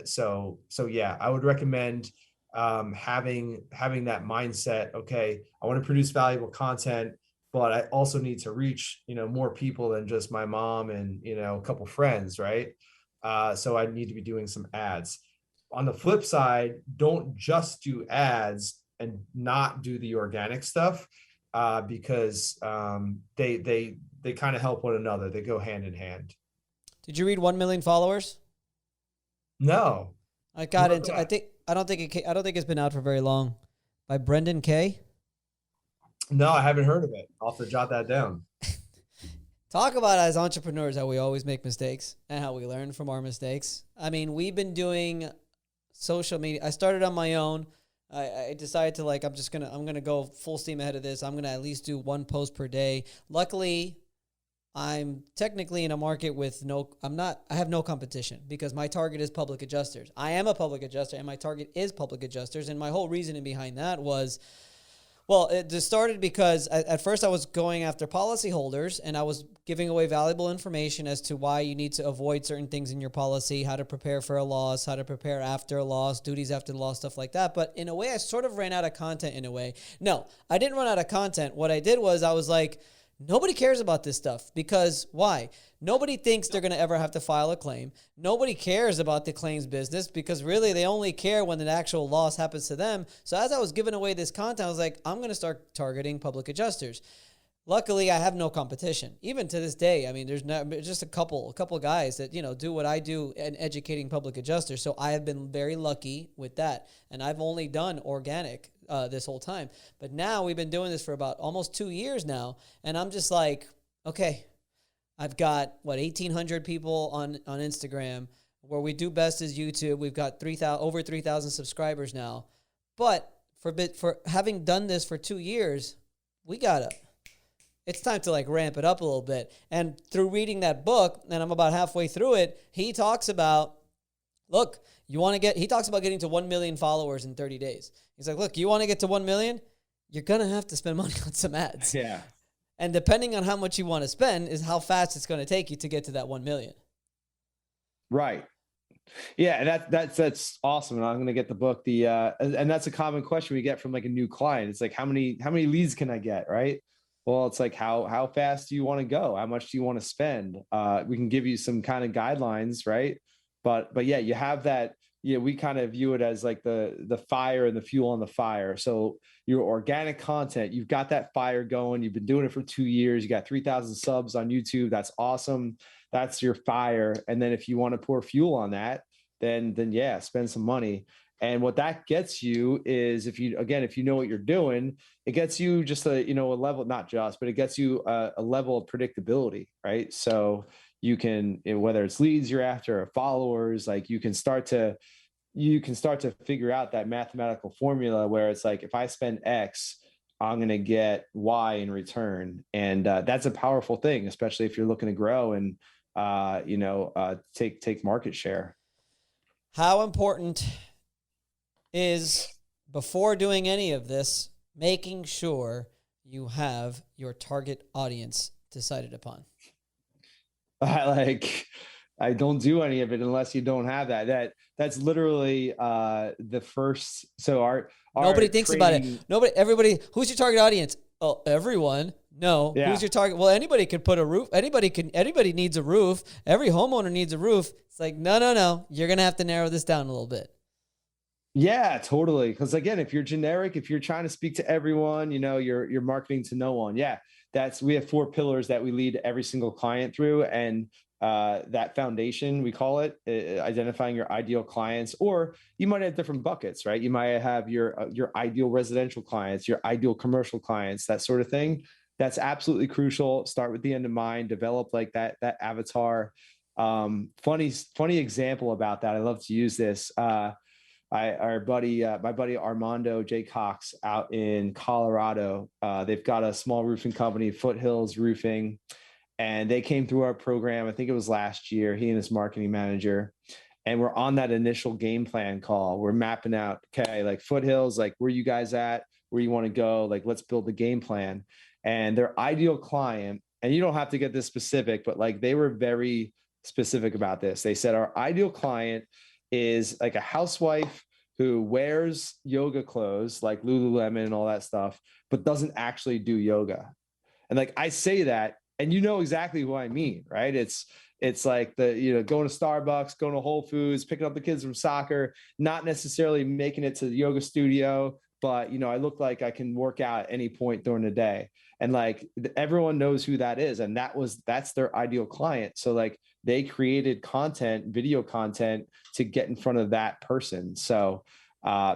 So yeah, I would recommend having that mindset. Okay, I want to produce valuable content, but I also need to reach, more people than just my mom and, a couple friends, right? So I need to be doing some ads. On the flip side, don't just do ads and not do the organic stuff, because they kind of help one another. They go hand in hand. Did you read 1 Million Followers? No. I got into. I don't think it's been out for very long. By Brendan Kay. No, I haven't heard of it. I'll have to jot that down. Talk about, as entrepreneurs, how we always make mistakes and how we learn from our mistakes. I mean, we've been doing social media. I started on my own. I decided to I'm gonna go full steam ahead of this. I'm gonna at least do 1 post per day. Luckily, I'm technically in a market with I have no competition because my target is public adjusters. I am a public adjuster and my target is public adjusters. And my whole reasoning behind that was, well, it just started because at first I was going after policyholders and I was giving away valuable information as to why you need to avoid certain things in your policy, how to prepare for a loss, how to prepare after a loss, duties after the loss, stuff like that. But in a way, I sort of ran out of content in a way. No, I didn't run out of content. What I did was I was like, nobody cares about this stuff because why? Nobody thinks they're going to ever have to file a claim. Nobody cares about the claims business because really they only care when an actual loss happens to them. So as I was giving away this content, I was like, I'm going to start targeting public adjusters. Luckily, I have no competition. Even to this day, I mean, there's just a couple guys that, do what I do in educating public adjusters. So I have been very lucky with that. And I've only done organic this whole time. But now we've been doing this for about almost 2 years now. And I'm just like, okay, I've got, 1,800 people on Instagram. Where we do best is YouTube. We've got over 3,000 subscribers now. But for having done this for 2 years, it's time to ramp it up a little bit. And through reading that book, and I'm about halfway through it, he talks about look, he talks about getting to 1 million followers in 30 days. He's like, look, you want to get to 1 million? You're going to have to spend money on some ads. Yeah. And depending on how much you want to spend is how fast it's going to take you to get to that 1 million. Right. Yeah, that's awesome. And I'm going to get the book. And that's a common question we get from like a new client. It's like, how many leads can I get? Right. Well, it's like, how fast do you want to go? How much do you want to spend? We can give you some kind of guidelines. Right. But yeah, you have that. Yeah, we kind of view it as like the fire and the fuel on the fire. So your organic content, you've got that fire going. You've been doing it for 2 years. You got 3,000 subs on YouTube. That's awesome. That's your fire. And then if you want to pour fuel on that, then yeah, spend some money. And what that gets you is if you know what you're doing, it gets you just a level, not just, but it gets you a level of predictability, right? So you can, whether it's leads you're after or followers, like you can start to figure out that mathematical formula where it's like, if I spend X, I'm going to get Y in return. And that's a powerful thing, especially if you're looking to grow and, take market share. How important is, before doing any of this, making sure you have your target audience decided upon? I don't do any of it unless you don't have that. That's literally the first. So our nobody thinks about it. Everybody, who's your target audience? Oh, everyone. No. Yeah. Who's your target? Well, anybody could put a roof. Anybody needs a roof. Every homeowner needs a roof. It's like, no. You're going to have to narrow this down a little bit. Yeah, totally. Because again, if you're generic, if you're trying to speak to everyone, you're marketing to no one. Yeah. We have 4 pillars that we lead every single client through. And that foundation, we call it, identifying your ideal clients, or you might have different buckets, right? You might have your ideal residential clients, your ideal commercial clients, that sort of thing. That's absolutely crucial. Start with the end in mind, develop like that avatar. Funny example about that. I love to use this. My buddy Armando J. Cox out in Colorado, they've got a small roofing company, Foothills Roofing. And they came through our program, I think it was last year, he and his marketing manager. And we're on that initial game plan call. We're mapping out, okay, like Foothills, like where you guys at, where you want to go, like let's build the game plan. And their ideal client, and you don't have to get this specific, but like they were very specific about this. They said our ideal client is like a housewife who wears yoga clothes like Lululemon and all that stuff, but doesn't actually do yoga. And like I say that, and you know exactly who I mean, right? It's like going to Starbucks, going to Whole Foods, picking up the kids from soccer, not necessarily making it to the yoga studio, but I look like I can work out at any point during the day. And like everyone knows who that is. And that's their ideal client. So like they created video content to get in front of that person. So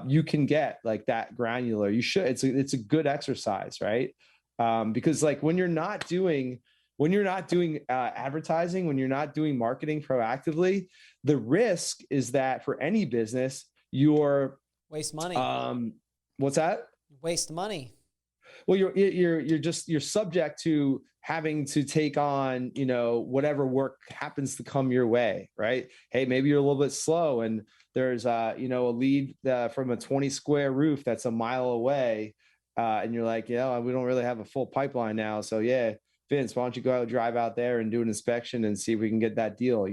you can get like that granular. You should, it's a good exercise, right? Because like when you're not doing advertising, when you're not doing marketing proactively, the risk is that for any business, you're waste money. What's that? Waste money. Well, you're subject to having to take on, whatever work happens to come your way, right? Hey, maybe you're a little bit slow and there's a lead from a 20 square roof that's a mile away. And you're like, we don't really have a full pipeline now. So yeah, Vince, why don't you go out, drive out there and do an inspection and see if we can get that deal,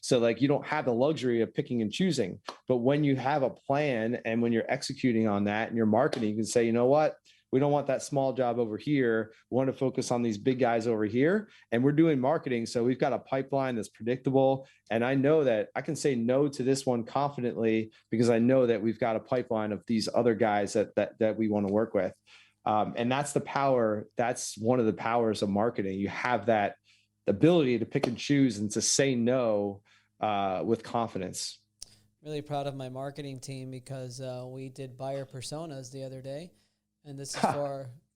So like, you don't have the luxury of picking and choosing, but when you have a plan and when you're executing on that and you're marketing, you can say, you know what? We don't want that small job over here. We want to focus on these big guys over here. And we're doing marketing. So we've got a pipeline that's predictable. And I know that I can say no to this one confidently because I know that we've got a pipeline of these other guys that we want to work with. And that's the power. That's one of the powers of marketing. You have that ability to pick and choose and to say no with confidence. Really proud of my marketing team because we did buyer personas the other day. And this is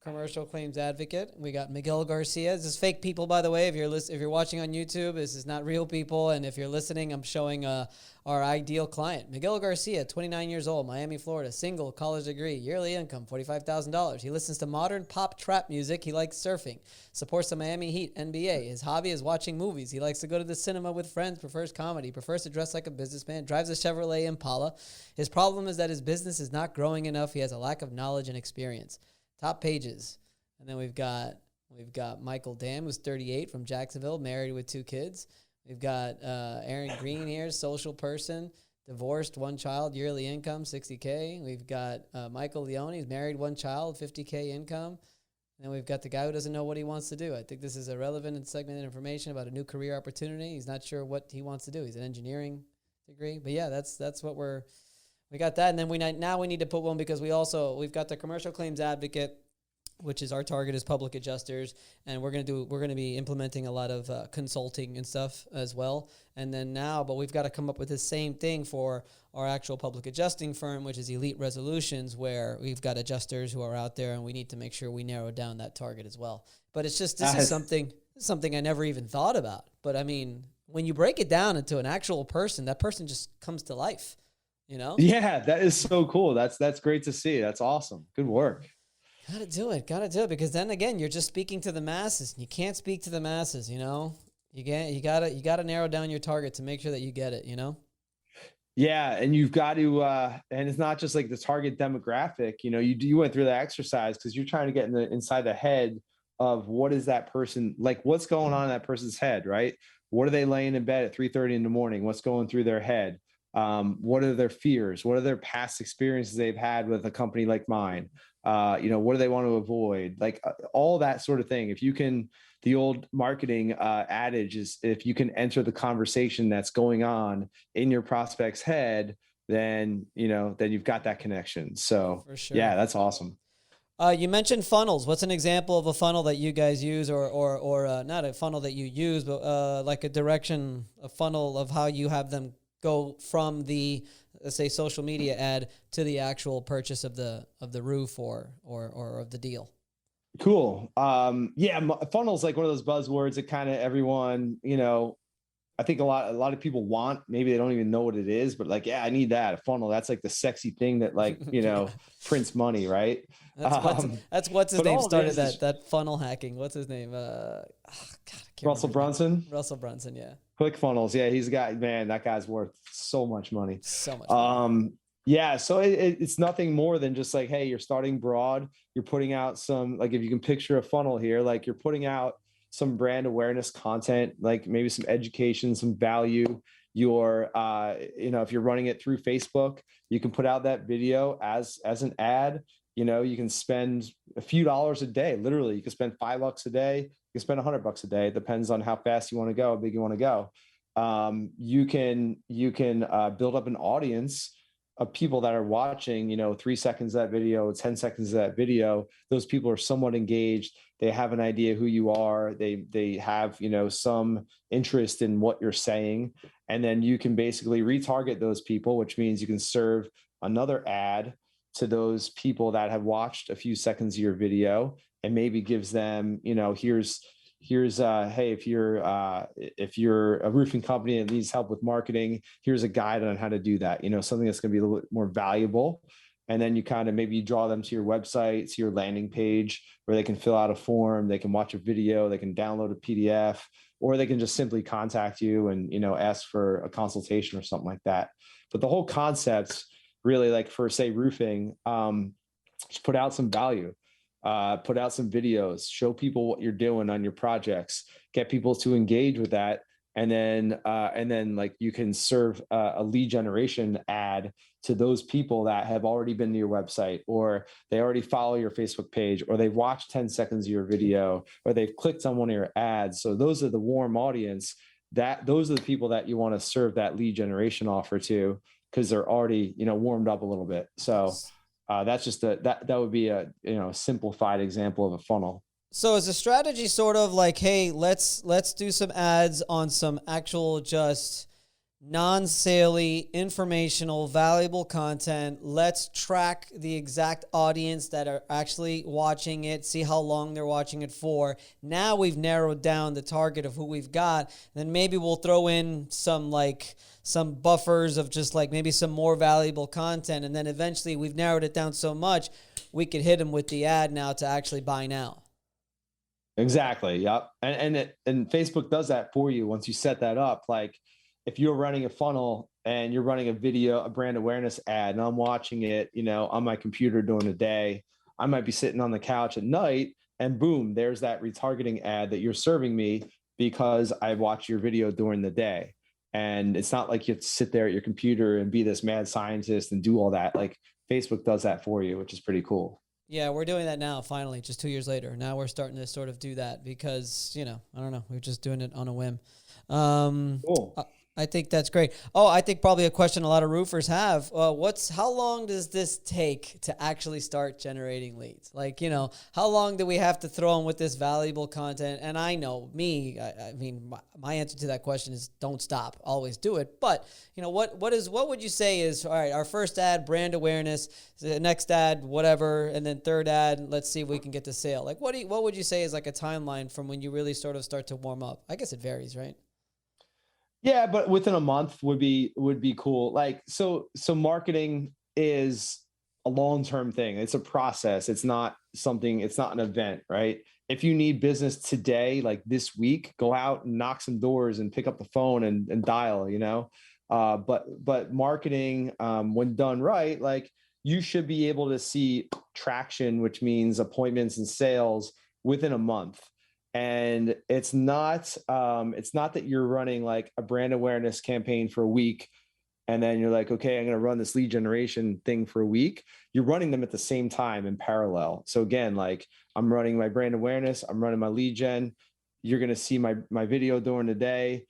commercial claims advocate. We got Miguel Garcia. This is fake people, by the way. If you're watching on YouTube, this is not real people. And if you're listening, I'm showing our ideal client. Miguel Garcia, 29 years old, Miami, Florida, single, college degree, yearly income, $45,000. He listens to modern pop trap music. He likes surfing, supports the Miami Heat, NBA. His hobby is watching movies. He likes to go to the cinema with friends, prefers comedy, prefers to dress like a businessman, drives a Chevrolet Impala. His problem is that his business is not growing enough. He has a lack of knowledge and experience. Top pages. And then we've got Michael Dam, who's 38, from Jacksonville, married with 2 kids. We've got Aaron Green here, social person, divorced, 1 child, yearly income, $60K. We've got Michael Leone, he's married, 1 child, $50K income. And then we've got the guy who doesn't know what he wants to do. I think this is a relevant and segmented information about a new career opportunity. He's not sure what he wants to do. He's an engineering degree. But yeah, that's what we got that. And then we need to put one because we've got the commercial claims advocate, which is our target is public adjusters. And we're going to be implementing a lot of consulting and stuff as well. And then but we've got to come up with the same thing for our actual public adjusting firm, which is Elite Resolutions, where we've got adjusters who are out there and we need to make sure we narrow down that target as well. But it's just, this is something I never even thought about. But I mean, when you break it down into an actual person, that person just comes to life. You know? Yeah, that is so cool. That's great to see. That's awesome. Good work. Gotta do it because then again, you're just speaking to the masses. You can't speak to the masses, you know. You gotta narrow down your target to make sure that you get it, you know. Yeah, and you've got to, and it's not just like the target demographic. You know, you went through that exercise because you're trying to get inside the head of what is that person like. What's going on in that person's head, right? What are they laying in bed at 3:30 in the morning? What's going through their head? What are their fears? What are their past experiences they've had with a company like mine? What do they want to avoid? Like all that sort of thing. If you can, the old marketing adage is if you can enter the conversation that's going on in your prospect's head, then you've got that connection. So for sure. Yeah, that's awesome. You mentioned funnels. What's an example of a funnel that you guys use or not a funnel that you use, but like a funnel of how you have them go from the, let's say, social media ad to the actual purchase of the roof or of the deal? Cool. Funnels like one of those buzzwords that kind of everyone, I think a lot of people want, maybe they don't even know what it is, but like, yeah, I need that, a funnel. That's like the sexy thing that like, prints money, right? That's what's his name started that funnel hacking. What's his name? Russell Brunson. Russell Brunson, yeah. ClickFunnels. Yeah, he's a guy, man, that guy's worth so much money. So much money. Yeah, so it's nothing more than just like, hey, you're starting broad. You're putting out some, like if you can picture a funnel here, like you're putting out some brand awareness content, like maybe some education, some value. You're, if you're running it through Facebook, you can put out that video as an ad. You can spend a few dollars a day. Literally, you can spend $5 a day. You can spend $100 a day. It depends on how fast you want to go, how big you want to go. You can build up an audience of people that are watching, 3 seconds of that video, 10 seconds of that video. Those people are somewhat engaged. They have an idea who you are. They have, some interest in what you're saying. And then you can basically retarget those people, which means you can serve another ad to those people that have watched a few seconds of your video and maybe gives them, here's hey, if you're a roofing company that needs help with marketing, here's a guide on how to do that, something that's going to be a little bit more valuable. And then you kind of maybe draw them to your website, to your landing page where they can fill out a form, they can watch a video, they can download a PDF, or they can just simply contact you and, ask for a consultation or something like that. But the whole concept really, like for say roofing, just put out some value. Put out some videos, show people what you're doing on your projects, get people to engage with that. And then like you can serve a lead generation ad to those people that have already been to your website, or they already follow your Facebook page, or they've watched 10 seconds of your video, or they've clicked on one of your ads. So those are the warm audience those are the people that you want to serve that lead generation offer to, because they're already, warmed up a little bit. So that's just that would be a simplified example of a funnel. So is the strategy sort of like, hey, let's do some ads on some actual just non-saley, informational, valuable content. Let's track the exact audience that are actually watching it, see how long they're watching it for. Now we've narrowed down the target of who we've got. Then maybe we'll throw in some buffers of just like maybe some more valuable content. And then eventually we've narrowed it down so much, we could hit them with the ad now to actually buy now. Exactly. Yep. And Facebook does that for you once you set that up. Like, if you're running a funnel and you're running a brand awareness ad, and I'm watching it, on my computer during the day, I might be sitting on the couch at night and boom, there's that retargeting ad that you're serving me because I watched your video during the day. And it's not like you have to sit there at your computer and be this mad scientist and do all that. Like, Facebook does that for you, which is pretty cool. Yeah, we're doing that now, finally, just 2 years later. Now we're starting to sort of do that because, I don't know, we're just doing it on a whim. Cool. I think that's great. Oh, I think probably a question a lot of roofers have. How long does this take to actually start generating leads? Like, how long do we have to throw in with this valuable content? And I know I mean, my answer to that question is don't stop, always do it. But, what would you say is, all right, our first ad, brand awareness, the next ad, whatever, and then third ad, let's see if we can get to sale. Like, what would you say is like a timeline from when you really sort of start to warm up? I guess it varies, right? Yeah, but within a month would be cool. Like, so marketing is a long-term thing. It's a process. It's not an event, right? If you need business today, like this week, go out and knock some doors and pick up the phone and dial, but marketing, when done right, like you should be able to see traction, which means appointments and sales within a month. And it's not that you're running like a brand awareness campaign for a week and then you're like, okay, I'm going to run this lead generation thing for a week. You're running them at the same time in parallel. So again, like I'm running my brand awareness, I'm running my lead gen. You're going to see my video during the day.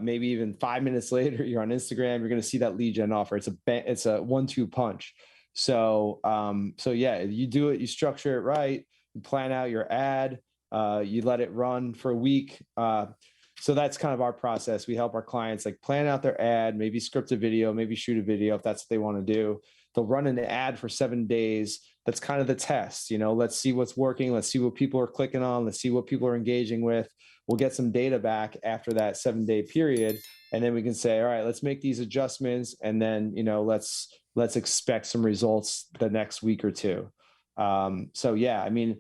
Maybe even 5 minutes later, you're on Instagram, you're going to see that lead gen offer. It's a 1-2 punch. So yeah, you do it, you structure it right, you plan out your ad. You let it run for a week. So that's kind of our process. We help our clients like plan out their ad, maybe script a video, maybe shoot a video if that's what they want to do. They'll run an ad for 7 days. That's kind of the test. Let's see what's working. Let's see what people are clicking on. Let's see what people are engaging with. We'll get some data back after that 7-day period. And then we can say, all right, let's make these adjustments. And then, let's expect some results the next week or two. So yeah, I mean,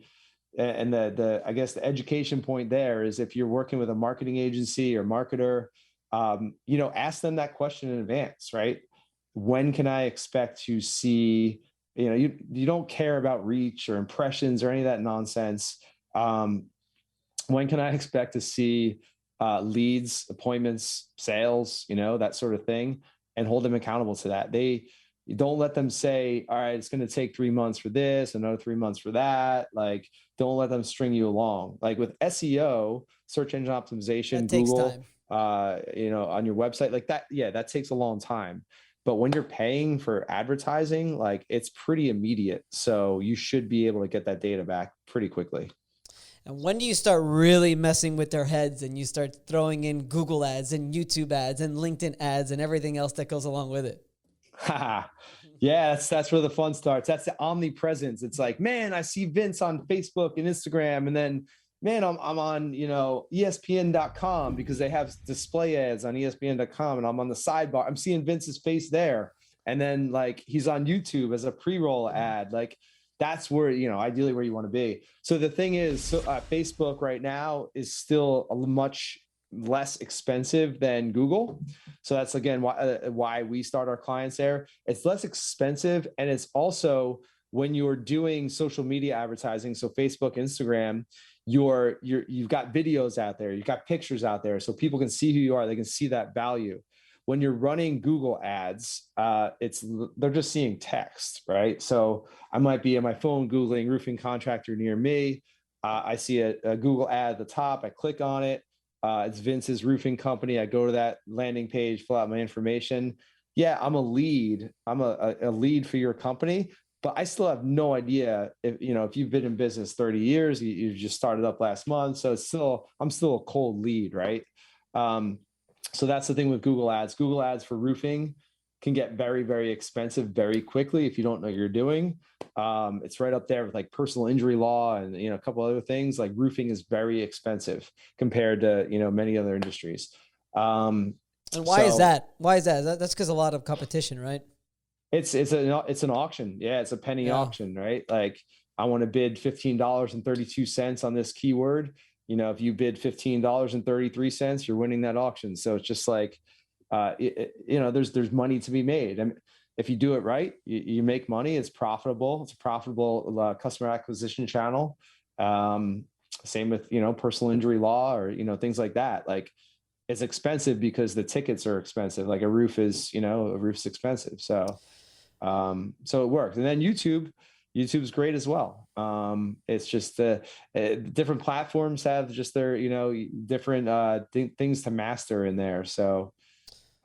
and I guess the education point there is if you're working with a marketing agency or marketer, ask them that question in advance, right? When can I expect to see, you don't care about reach or impressions or any of that nonsense. When can I expect to see leads, appointments, sales, that sort of thing, and hold them accountable to that. You don't let them say, all right, it's going to take 3 months for this, another 3 months for that. Like, don't let them string you along. Like with SEO, search engine optimization, Google, on your website, like that. Yeah, that takes a long time. But when you're paying for advertising, like it's pretty immediate. So you should be able to get that data back pretty quickly. And when do you start really messing with their heads and you start throwing in Google ads and YouTube ads and LinkedIn ads and everything else that goes along with it? Yeah, that's where the fun starts. That's the omnipresence. It's like, man, I see Vince on Facebook and Instagram, and then, man, I'm on, ESPN.com because they have display ads on ESPN.com, and I'm on the sidebar. I'm seeing Vince's face there, and then like he's on YouTube as a pre-roll ad. Like that's where, ideally where you want to be. So the thing is, Facebook right now is still a much less expensive than Google. So that's again why we start our clients there. It's less expensive, and it's also when you're doing social media advertising, so Facebook, Instagram, you've got videos out there, you've got pictures out there, so people can see who you are, they can see that value. When you're running Google ads, they're just seeing text, right? So I might be on my phone Googling roofing contractor near me. I see a Google ad at the top, I click on it. It's Vince's roofing company. I go to that landing page, fill out my information. Yeah, I'm a lead. I'm a lead for your company, but I still have no idea if you've been in business 30 years, you just started up last month. So I'm still a cold lead, right? So that's the thing with Google ads. Google ads for roofing can get very, very expensive very quickly if you don't know what you're doing. It's right up there with like personal injury law and, a couple other things. Like roofing is very expensive compared to, many other industries. And why is that? Why is that? That's because a lot of competition, right? It's an auction. Yeah, it's a penny auction, right? Like I want to bid $15.32 on this keyword. If you bid $15.33, you're winning that auction. So it's just like, there's money to be made. And if you do it right, you make money. It's profitable. It's a profitable customer acquisition channel. Same with, personal injury law or, things like that. Like it's expensive because the tickets are expensive. Like a roof's expensive. So it works. And then YouTube's great as well. It's just different platforms have just their, different things to master in there. So,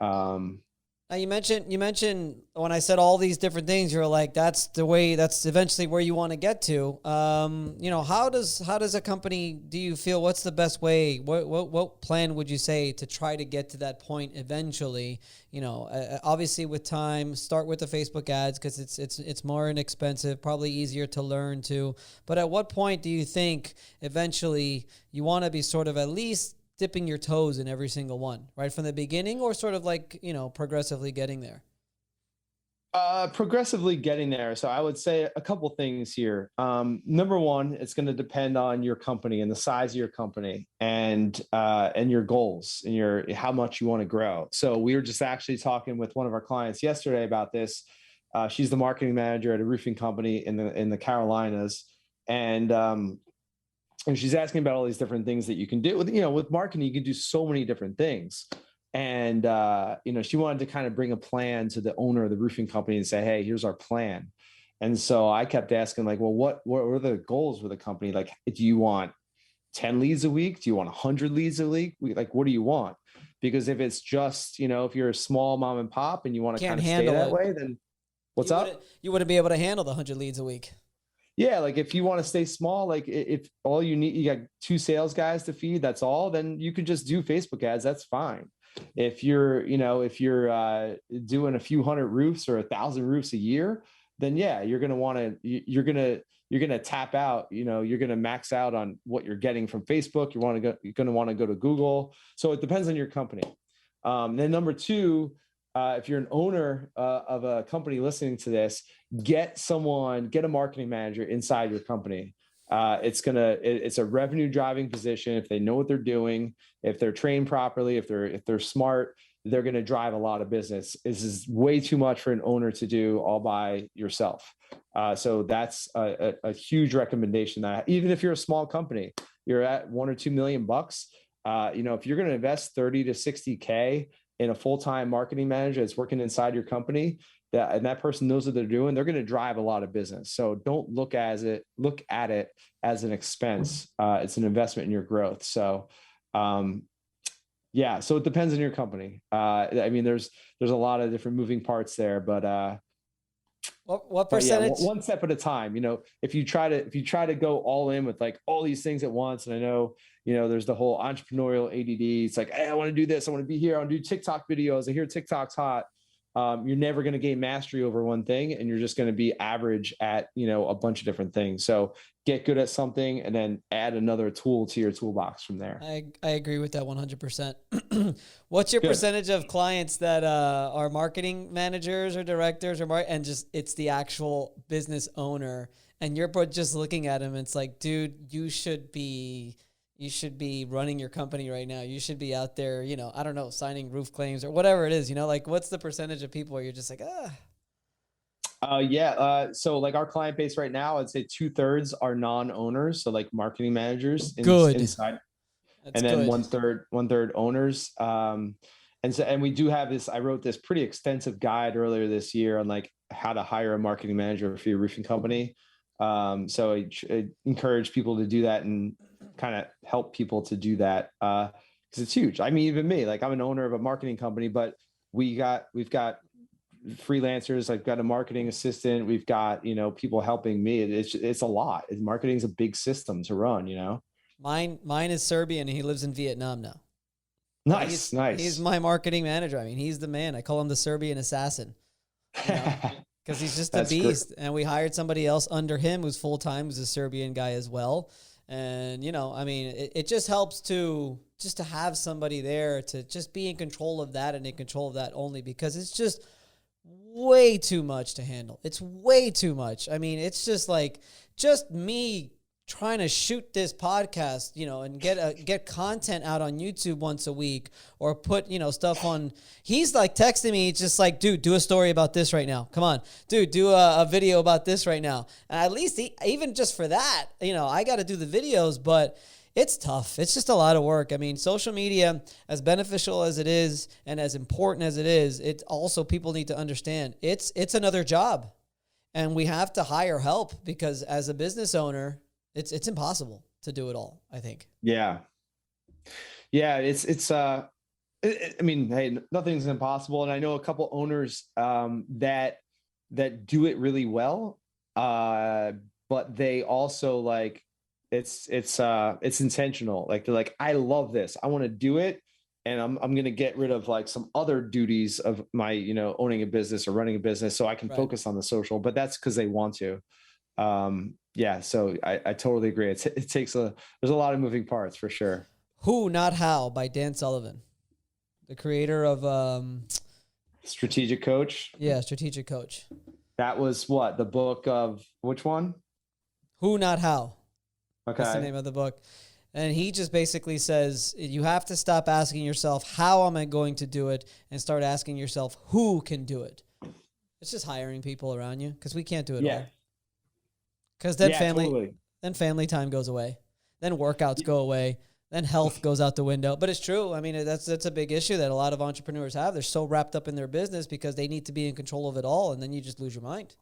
now you mentioned when I said all these different things, you're like, that's eventually where you want to get to. How does a company, do you feel, what's the best way? What plan would you say to try to get to that point eventually? Obviously with time, start with the Facebook ads because it's more inexpensive, probably easier to learn too. But at what point do you think eventually you want to be sort of at least dipping your toes in every single one, right from the beginning, or sort of like, progressively getting there? Progressively getting there. So I would say a couple things here. Number one, it's going to depend on your company and the size of your company and your goals and how much you want to grow. So we were just actually talking with one of our clients yesterday about this. She's the marketing manager at a roofing company in the Carolinas. And she's asking about all these different things that you can do with marketing. You can do so many different things. And, she wanted to kind of bring a plan to the owner of the roofing company and say, hey, here's our plan. And so I kept asking like, well, what are the goals for the company? Like, do you want 10 leads a week? Do you want 100 leads a week? Like, what do you want? Because if it's just, if you're a small mom and pop and you want to kind of stay that way, then what's up? You wouldn't be able to handle the 100 leads a week. Yeah, like if you want to stay small, like if all you need, you got 2 sales guys to feed, that's all, then you can just do Facebook ads. That's fine. If you're doing a few hundred roofs or 1,000 roofs a year, then yeah, you're going to tap out, you're going to max out on what you're getting from Facebook. You're going to want to go to Google. So it depends on your company. Then number 2, if you're an owner of a company listening to this, get a marketing manager inside your company. It's a revenue driving position. If they know what they're doing, if they're trained properly, if they're smart, they're going to drive a lot of business. This is way too much for an owner to do all by yourself. So that's a huge recommendation that even if you're a small company, you're at $1 or $2 million bucks. If you're going to invest 30 to 60K in a full-time marketing manager that's working inside your company, that person knows what they're doing, they're going to drive a lot of business. So don't look at it as an expense. It's an investment in your growth. So, so it depends on your company. There's a lot of different moving parts there, but what percentage? One step at a time. If you try to go all in with like all these things at once, and I know, there's the whole entrepreneurial ADD. It's like, hey, I want to do this. I want to be here. I want to do TikTok videos. I hear TikTok's hot. You're never going to gain mastery over one thing, and you're just going to be average at, a bunch of different things. So get good at something and then add another tool to your toolbox from there. I agree with that 100%. What's your percentage of clients that are marketing managers or directors and just it's the actual business owner, and you're just looking at him and it's like, dude, you should be running your company right now. You should be out there, I don't know, signing roof claims or whatever it is, like what's the percentage of people where you're just like, So like our client base right now, I'd say 2/3 are non-owners. So like marketing managers inside. That's and then good. one third owners. And we do have this, I wrote this pretty extensive guide earlier this year on like how to hire a marketing manager for your roofing company. So I encourage people to do that and kind of help people to do that. Cause it's huge. I mean, even me, like I'm an owner of a marketing company, but we've got freelancers. I've got a marketing assistant. We've got, people helping me. It's a lot. Marketing is a big system to run, Mine is Serbian and he lives in Vietnam now. Nice. He's my marketing manager. I mean, he's the man. I call him the Serbian assassin, you know, because he's just a beast. Great. And we hired somebody else under him who's full-time, who's a Serbian guy as well. And, you know, I mean, it just helps to have somebody there to just be in control of that and in control of that only, because it's just way too much to handle. It's way too much. I mean, it's just like just me trying to shoot this podcast, you know, and get content out on YouTube once a week, or put, you know, stuff on. He's like texting me, just like, dude, do a story about this right now. Come on, dude, do a video about this right now. And at least even just for that, you know, I got to do the videos, but it's tough. It's just a lot of work. I mean, social media, as beneficial as it is and as important as it is, it also, people need to understand it's another job, and we have to hire help, because as a business owner, it's impossible to do it all, I think. Yeah. I mean, hey, nothing's impossible. And I know a couple owners that do it really well. But they also like, it's intentional. Like, they're like, I love this. I want to do it. And I'm going to get rid of like some other duties of my, you know, owning a business or running a business, so I can focus on the social, but that's because they want to. Yeah. So I totally agree. There's a lot of moving parts for sure. Who, Not How by Dan Sullivan, the creator of, Strategic Coach. Yeah. Strategic Coach. That was what, the book of which one? Who, Not How. Okay. That's the name of the book. And he just basically says, you have to stop asking yourself, how am I going to do it? And start asking yourself, who can do it? It's just hiring people around you, because we can't do it all. Because then family time goes away. Then workouts go away. Then health goes out the window. But it's true. I mean, that's a big issue that a lot of entrepreneurs have. They're so wrapped up in their business because they need to be in control of it all, and then you just lose your mind.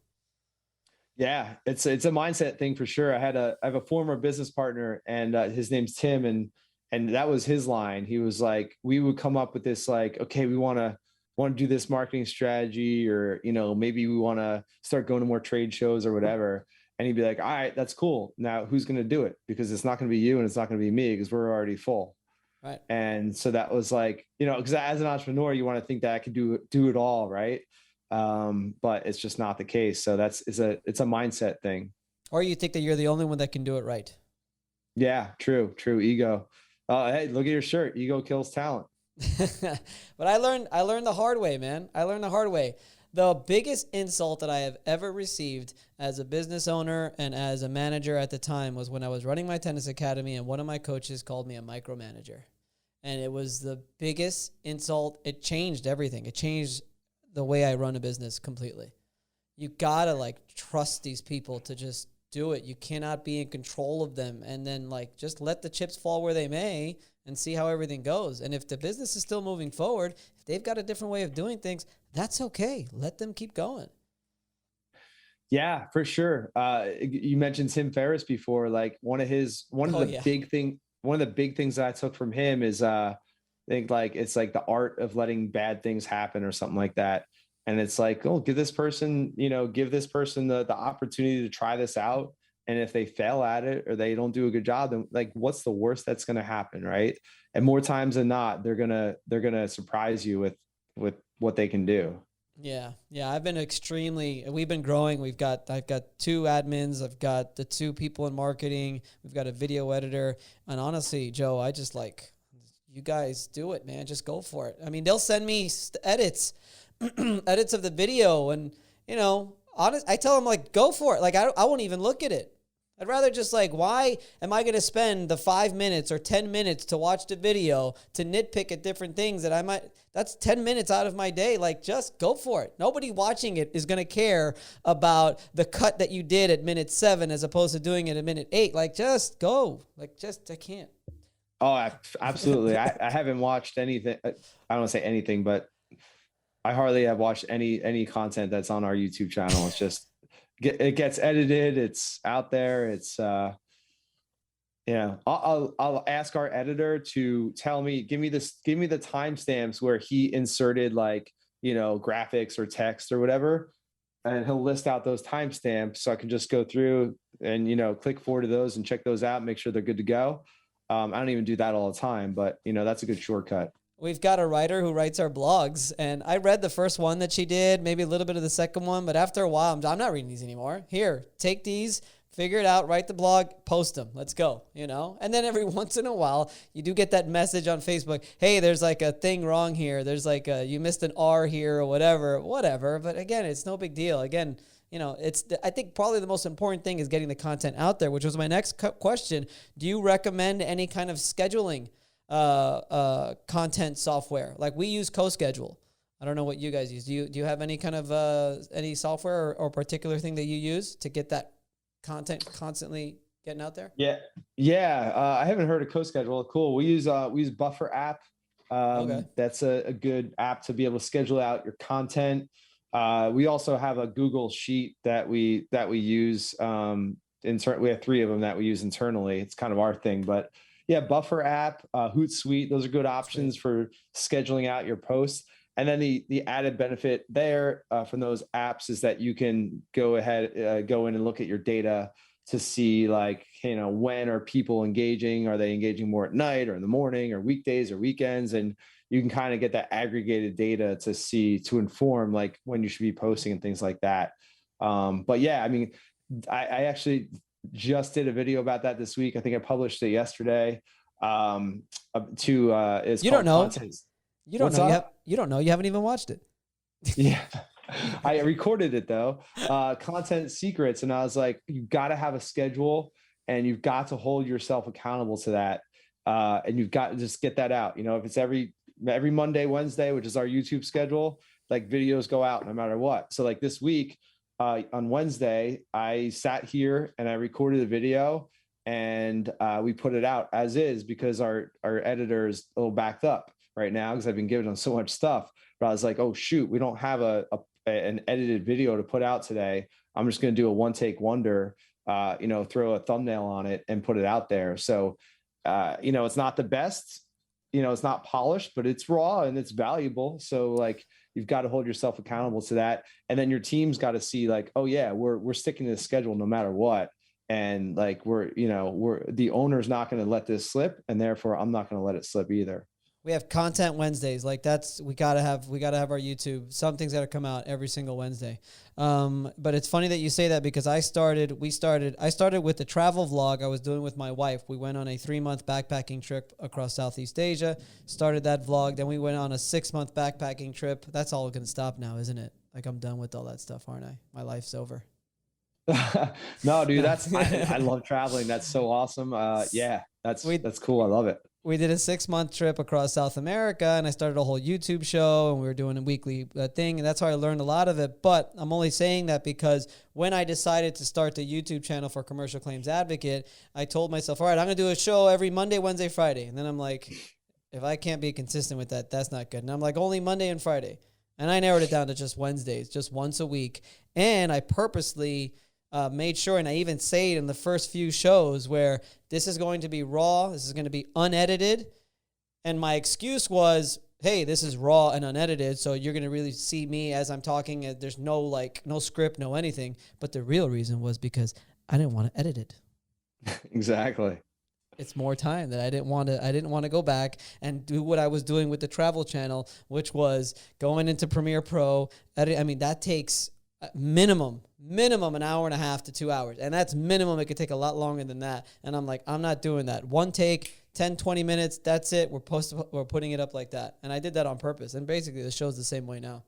Yeah, it's a mindset thing for sure. I have a former business partner, and his name's Tim, and that was his line. He was like, we would come up with this, like, okay, we want to do this marketing strategy, or, you know, maybe we want to start going to more trade shows or whatever. And he'd be like, all right, that's cool. Now who's going to do it? Because it's not going to be you, and it's not going to be me, because we're already full. Right. And so that was like, you know, because as an entrepreneur, you want to think that I can do it all. Right. But it's just not the case. So it's a mindset thing. Or you think that you're the only one that can do it right. Yeah, true. Ego. Hey, look at your shirt. Ego kills talent. But I learned the hard way, man. I learned the hard way. The biggest insult that I have ever received as a business owner and as a manager at the time was when I was running my tennis academy, and one of my coaches called me a micromanager. And it was the biggest insult. It changed everything. It changed the way I run a business completely. You gotta like trust these people to just do it. You cannot be in control of them, and then like just let the chips fall where they may and see how everything goes. And if the business is still moving forward, if they've got a different way of doing things, that's okay. Let them keep going. Yeah, for sure. You mentioned Tim Ferriss before. Like one of the big things that I took from him is I think like it's like the art of letting bad things happen or something like that. And it's like, oh, give this person the opportunity to try this out. And if they fail at it or they don't do a good job, then like, what's the worst that's going to happen? Right. And more times than not, they're going to surprise you with what they can do. Yeah. We've been growing. I've got 2 admins. I've got the 2 people in marketing. We've got a video editor. And honestly, Joe, I just like, you guys do it, man. Just go for it. I mean, they'll send me edits of the video, and, you know, I tell them like, go for it. Like, I won't even look at it. I'd rather just like, why am I going to spend the 5 minutes or 10 minutes to watch the video to nitpick at different things that's 10 minutes out of my day. Like, just go for it. Nobody watching it is going to care about the cut that you did at minute 7 as opposed to doing it at minute 8. Like, just go. Like, I can't. Oh, absolutely. I haven't watched anything. I don't want to say anything, but I hardly have watched any content that's on our YouTube channel. It's just, it gets edited. It's out there. It's, I'll ask our editor to tell me, give me the timestamps where he inserted like, you know, graphics or text or whatever. And he'll list out those timestamps so I can just go through and, you know, click forward to those and check those out, make sure they're good to go. I don't even do that all the time, but, you know, that's a good shortcut. We've got a writer who writes our blogs, and I read the first one that she did, maybe a little bit of the second one, but after a while, I'm not reading these anymore. Here, take these, figure it out, write the blog, post them. Let's go, And then every once in a while, you do get that message on Facebook, hey, there's like a thing wrong here. There's like you missed an R here or whatever. But again, it's no big deal. Again, I think probably the most important thing is getting the content out there, which was my next question. Do you recommend any kind of scheduling content software? Like we use CoSchedule. I don't know what you guys use. Do you have any kind of any software or particular thing that you use to get that content constantly getting out there? Yeah. I haven't heard of CoSchedule. Cool. We use Buffer app. Okay. That's a good app to be able to schedule out your content. We also have a Google Sheet that we use. We have 3 of them that we use internally. It's kind of our thing, but yeah, Buffer app, Hootsuite, those are good options for scheduling out your posts. And then the added benefit there from those apps is that you can go in and look at your data to see when are people engaging? Are they engaging more at night or in the morning or weekdays or weekends? And you can kind of get that aggregated data to inform like when you should be posting and things like that. But yeah, I mean, I actually just did a video about that this week. I think I published it yesterday. You don't know. Content. You don't know. You don't know. You haven't even watched it. Yeah. I recorded it though. Content secrets. And I was like, you've got to have a schedule and you've got to hold yourself accountable to that. And you've got to just get that out. If it's every Monday, Wednesday, which is our YouTube schedule, like videos go out no matter what. So like this week, on Wednesday, I sat here and I recorded a video and we put it out as is because our editor is a little backed up right now because I've been giving them so much stuff. But I was like, oh shoot, we don't have an edited video to put out today. I'm just going to do a one take wonder, throw a thumbnail on it and put it out there. So, it's not the best, it's not polished, but it's raw and it's valuable. So like, you've got to hold yourself accountable to that. And then your team's got to see like, oh yeah, we're sticking to the schedule no matter what. And like, the owner's not going to let this slip. And therefore I'm not going to let it slip either. We have content Wednesdays. Like we gotta have our YouTube. Something's got to come out every single Wednesday. But it's funny that you say that because I started with the travel vlog I was doing with my wife. We went on a 3-month backpacking trip across Southeast Asia, started that vlog. Then we went on a 6-month backpacking trip. That's all going to stop now, isn't it? Like I'm done with all that stuff, aren't I? My life's over. No, dude, I love traveling. That's so awesome. Yeah, that's cool. I love it. We did a 6-month trip across South America and I started a whole YouTube show and we were doing a weekly thing. And that's how I learned a lot of it. But I'm only saying that because when I decided to start the YouTube channel for Commercial Claims Advocate, I told myself, all right, I'm going to do a show every Monday, Wednesday, Friday. And then I'm like, if I can't be consistent with that, that's not good. And I'm like, only Monday and Friday. And I narrowed it down to just Wednesdays, just once a week. And I purposely made sure, and I even say it in the first few shows, where this is going to be raw, this is going to be unedited. And my excuse was, hey, this is raw and unedited, so you're going to really see me as I'm talking. There's no script, no anything. But the real reason was because I didn't want to edit it. Exactly. It's more time that I didn't want to go back and do what I was doing with the travel channel, which was going into Premiere Pro. That takes minimum an hour and a half to 2 hours. And that's minimum. It could take a lot longer than that. And I'm like, I'm not doing that. One take, 10, 20 minutes. That's it. We're putting it up like that. And I did that on purpose. And basically the show's the same way now.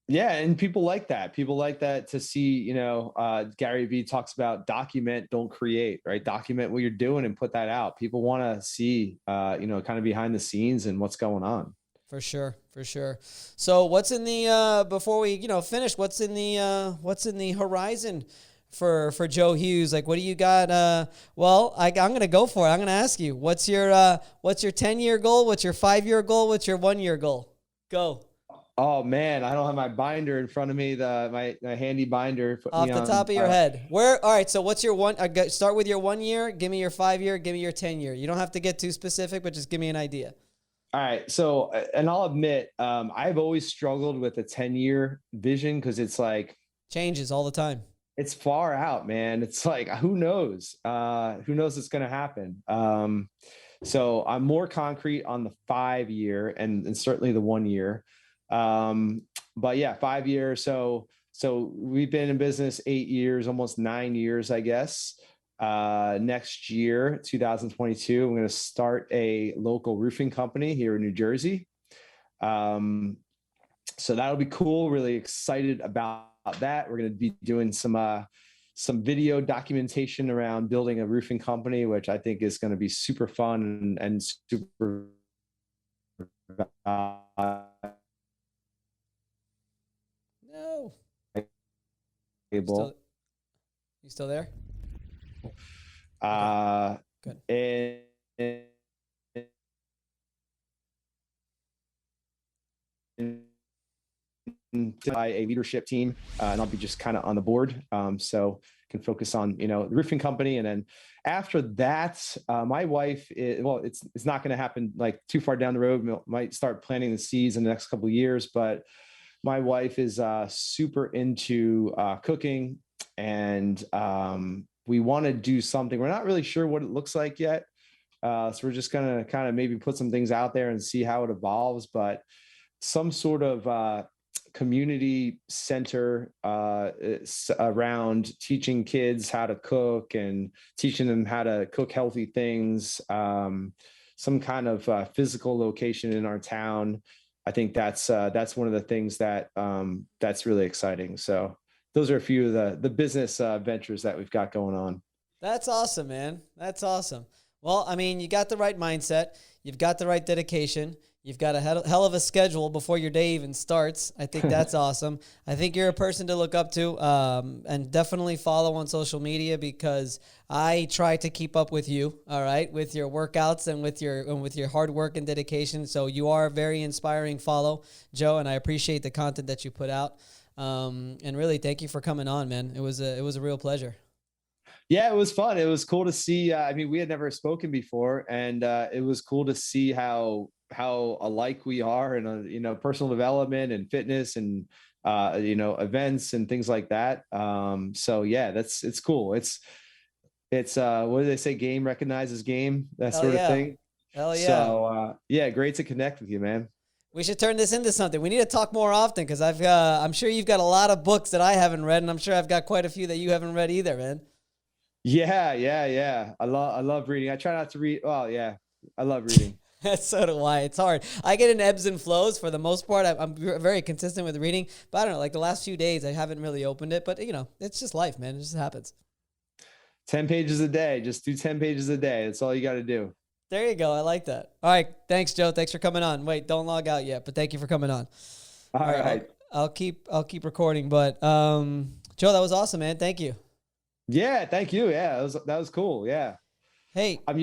Yeah. And people like that. People like that to see, Gary Vee talks about document, don't create, right? Document what you're doing and put that out. People want to see, kind of behind the scenes and what's going on. For sure. So what's in the before we finish? What's in the horizon for Joe Hughes? Like, what do you got? I'm gonna go for it. I'm gonna ask you, what's your 10-year goal? What's your 5-year goal? What's your 1-year goal? Go. Oh man, I don't have my binder in front of me. My handy binder off the top of your head. All right. So what's your one? Start with your 1 year. Give me your 5-year. Give me your 10-year. You don't have to get too specific, but just give me an idea. All right. So, and I'll admit, I've always struggled with a 10-year vision because it's like changes all the time. It's far out, man. It's like, who knows? Who knows what's going to happen? So I'm more concrete on the 5 year and certainly the 1 year. But yeah, 5 years. So we've been in business 8 years, almost 9 years, I guess. Next year, 2022, I'm going to start a local roofing company here in New Jersey. So that'll be cool. Really excited about that. We're going to be doing some video documentation around building a roofing company, which I think is going to be super fun and super No. valuable. You still there? Good. By a leadership team, and I'll be just kind of on the board, so can focus on the roofing company. And then after that, my wife it's not going to happen like too far down the road. We might start planting the seeds in the next couple of years, but my wife is super into cooking, and we want to do something. We're not really sure what it looks like yet, so we're just gonna kind of maybe put some things out there and see how it evolves, but some sort of community center around teaching kids how to cook and teaching them how to cook healthy things. Some kind of physical location in our town. I think that's one of the things that's really exciting. So those are a few of the business ventures that we've got going on. That's awesome, man. That's awesome. Well, I mean, you got the right mindset. You've got the right dedication. You've got a hell of a schedule before your day even starts. I think that's awesome. I think you're a person to look up to, and definitely follow on social media, because I try to keep up with you, all right, with your workouts and with your hard work and dedication. So you are a very inspiring follow, Joe, and I appreciate the content that you put out. And really, thank you for coming on, man. It was a real pleasure. Yeah, it was fun. It was cool to see. I mean, we had never spoken before, and it was cool to see how alike we are in personal development and fitness and events and things like that. So yeah, it's cool. It's what do they say? Game recognizes game, that Hell sort yeah. of thing. Hell yeah. So yeah, great to connect with you, man. We should turn this into something. We need to talk more often, because I'm sure you've got a lot of books that I haven't read, and I'm sure I've got quite a few that you haven't read either, man. Yeah. I love reading. I try not to read. Oh yeah, I love reading. So do I. It's hard. I get in ebbs and flows for the most part. I'm very consistent with reading, but I don't know, like the last few days, I haven't really opened it, but it's just life, man. It just happens. 10 pages a day. Just do 10 pages a day. That's all you got to do. There you go. I like that. All right. Thanks, Joe. Thanks for coming on. Wait, don't log out yet, but thank you for coming on. All right. I'll keep recording, but Joe, that was awesome, man. Thank you. Yeah, thank you. Yeah, that was cool. Yeah. Hey, I'm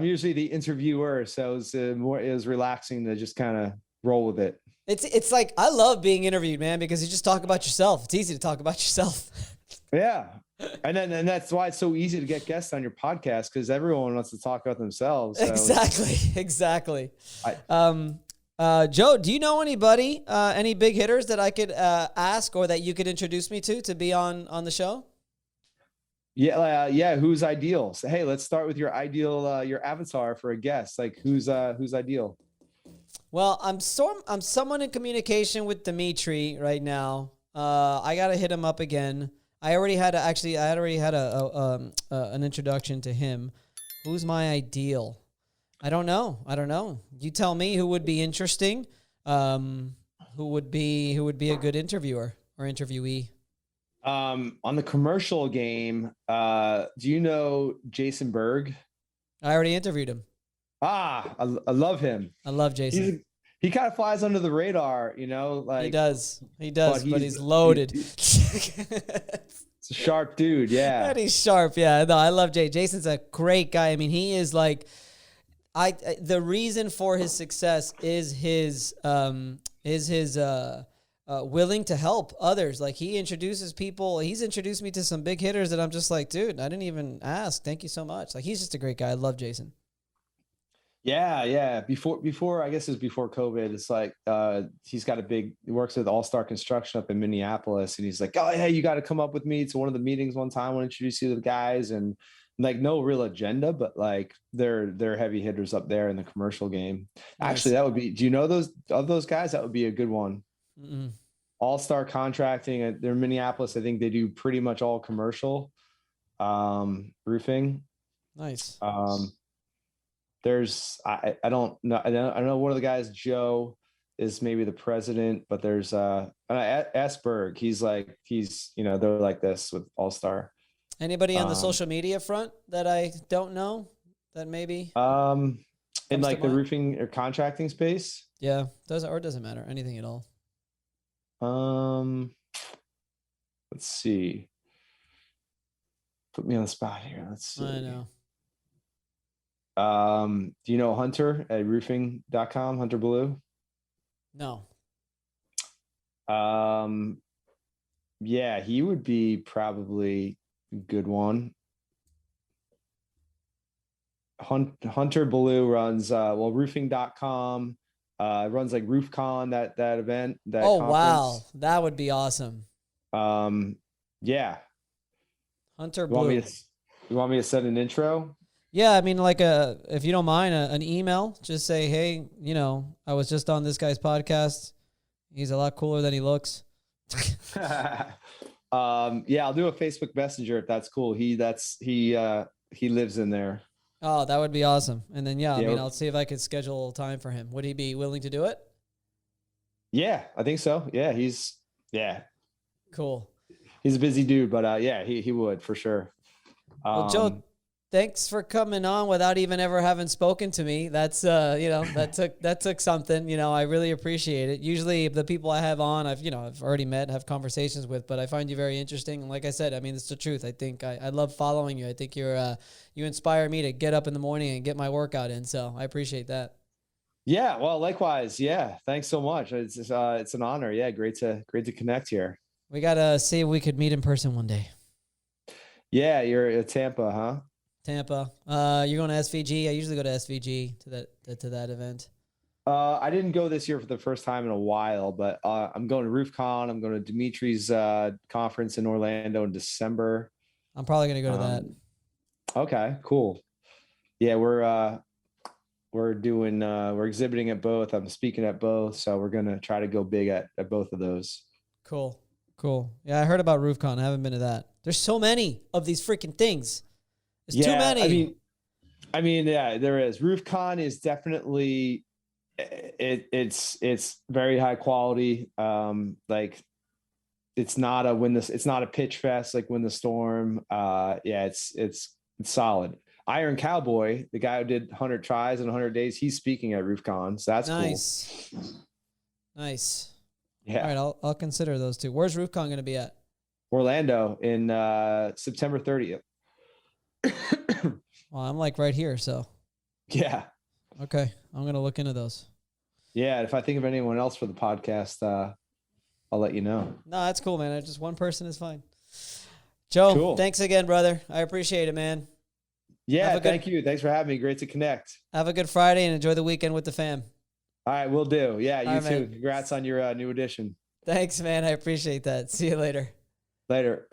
usually the interviewer, so it was relaxing to just kind of roll with it. It's like, I love being interviewed, man, because you just talk about yourself. It's easy to talk about yourself. Yeah. And that's why it's so easy to get guests on your podcast, because everyone wants to talk about themselves. So Exactly. Joe, do you know anybody, any big hitters that I could ask, or that you could introduce me to be on the show? Yeah. Who's ideal? So, hey, let's start with your ideal, your avatar for a guest. Like who's ideal? Well, I'm someone in communication with Dimitri right now. I gotta hit him up again. I already had an introduction to him. Who's my ideal? I don't know. You tell me who would be interesting. Who would be a good interviewer or interviewee? On the commercial game, do you know Jason Berg? I already interviewed him. I love him. I love Jason. He kind of flies under the radar, like he does, but he's loaded. It's a sharp dude, yeah. And he's sharp, yeah. No, I love Jay. Jason's a great guy. I mean, he is like, the reason for his success is his willing to help others. Like, he introduces people. He's introduced me to some big hitters that I'm just like, dude, I didn't even ask. Thank you so much. Like, he's just a great guy. I love Jason. Yeah. Before I guess it was before COVID. It's like he works with All Star Construction up in Minneapolis, and he's like, oh hey, you got to come up with me to one of the meetings one time. I want to introduce you to the guys, and like no real agenda, but like they're heavy hitters up there in the commercial game. Nice. Actually, that would be. Do you know those guys? That would be a good one. Mm-mm. All-Star Contracting. They're in Minneapolis. I think they do pretty much all commercial roofing. Nice. There's I don't know. I don't know one of the guys. Joe is maybe the president, but there's Asberg. He's they're like this with All-Star. Anybody on the social media front that I don't know that maybe in like the roofing or contracting space? Yeah, doesn't matter, anything at all. Let's see. Put me on the spot here. Let's see. I know. Do you know Hunter at roofing.com, Hunter Blue? No. Yeah, he would be probably a good one. Hunter Blue runs roofing.com, runs like RoofCon, that event. That conference. Wow, that would be awesome. Yeah. Hunter Blue. You want me to send an intro? Yeah, I mean, like if you don't mind, an email. Just say, hey, I was just on this guy's podcast. He's a lot cooler than he looks. Yeah, I'll do a Facebook Messenger if that's cool. He lives in there. Oh, that would be awesome. And then I mean, I'll see if I could schedule time for him. Would he be willing to do it? Yeah, I think so. Yeah, cool. He's a busy dude, but he would for sure. Well, Joe, thanks for coming on without even ever having spoken to me. That's that took something. I really appreciate it. Usually the people I have on, I've already met, have conversations with, but I find you very interesting. And like I said, I mean, it's the truth. I think I love following you. I think you inspire me to get up in the morning and get my workout in. So I appreciate that. Yeah, well, likewise. Yeah, thanks so much. It's an honor. Yeah, great to connect here. We gotta see if we could meet in person one day. Yeah, you're at Tampa, huh? Tampa. You're going to SVG. I usually go to SVG to that event. I didn't go this year for the first time in a while, but I'm going to RoofCon. I'm going to Dimitri's conference in Orlando in December. I'm probably going to go to that. Okay, cool. Yeah, we're exhibiting at both. I'm speaking at both, so we're going to try to go big at both of those. Cool. Yeah, I heard about RoofCon. I haven't been to that. There's so many of these freaking things. There's too many. I mean, yeah, there is. RoofCon is definitely it's very high quality. Like it's not a pitch fest like Win the Storm. Yeah, it's solid. Iron Cowboy, the guy who did 100 tries in 100 days, he's speaking at RoofCon. So that's nice. Cool. Nice. Yeah. All right, I'll consider those two. Where's RoofCon going to be at? Orlando in September 30th. Well, I'm like right here, so. Yeah. Okay, I'm going to look into those. Yeah, if I think of anyone else for the podcast, I'll let you know. No, that's cool, man. Just one person is fine. Joe, cool. Thanks again, brother. I appreciate it, man. Yeah, thank you. Thanks for having me. Great to connect. Have a good Friday and enjoy the weekend with the fam. All right, will do. Yeah, you too. Man. Congrats on your new edition. Thanks, man. I appreciate that. See you later. Later.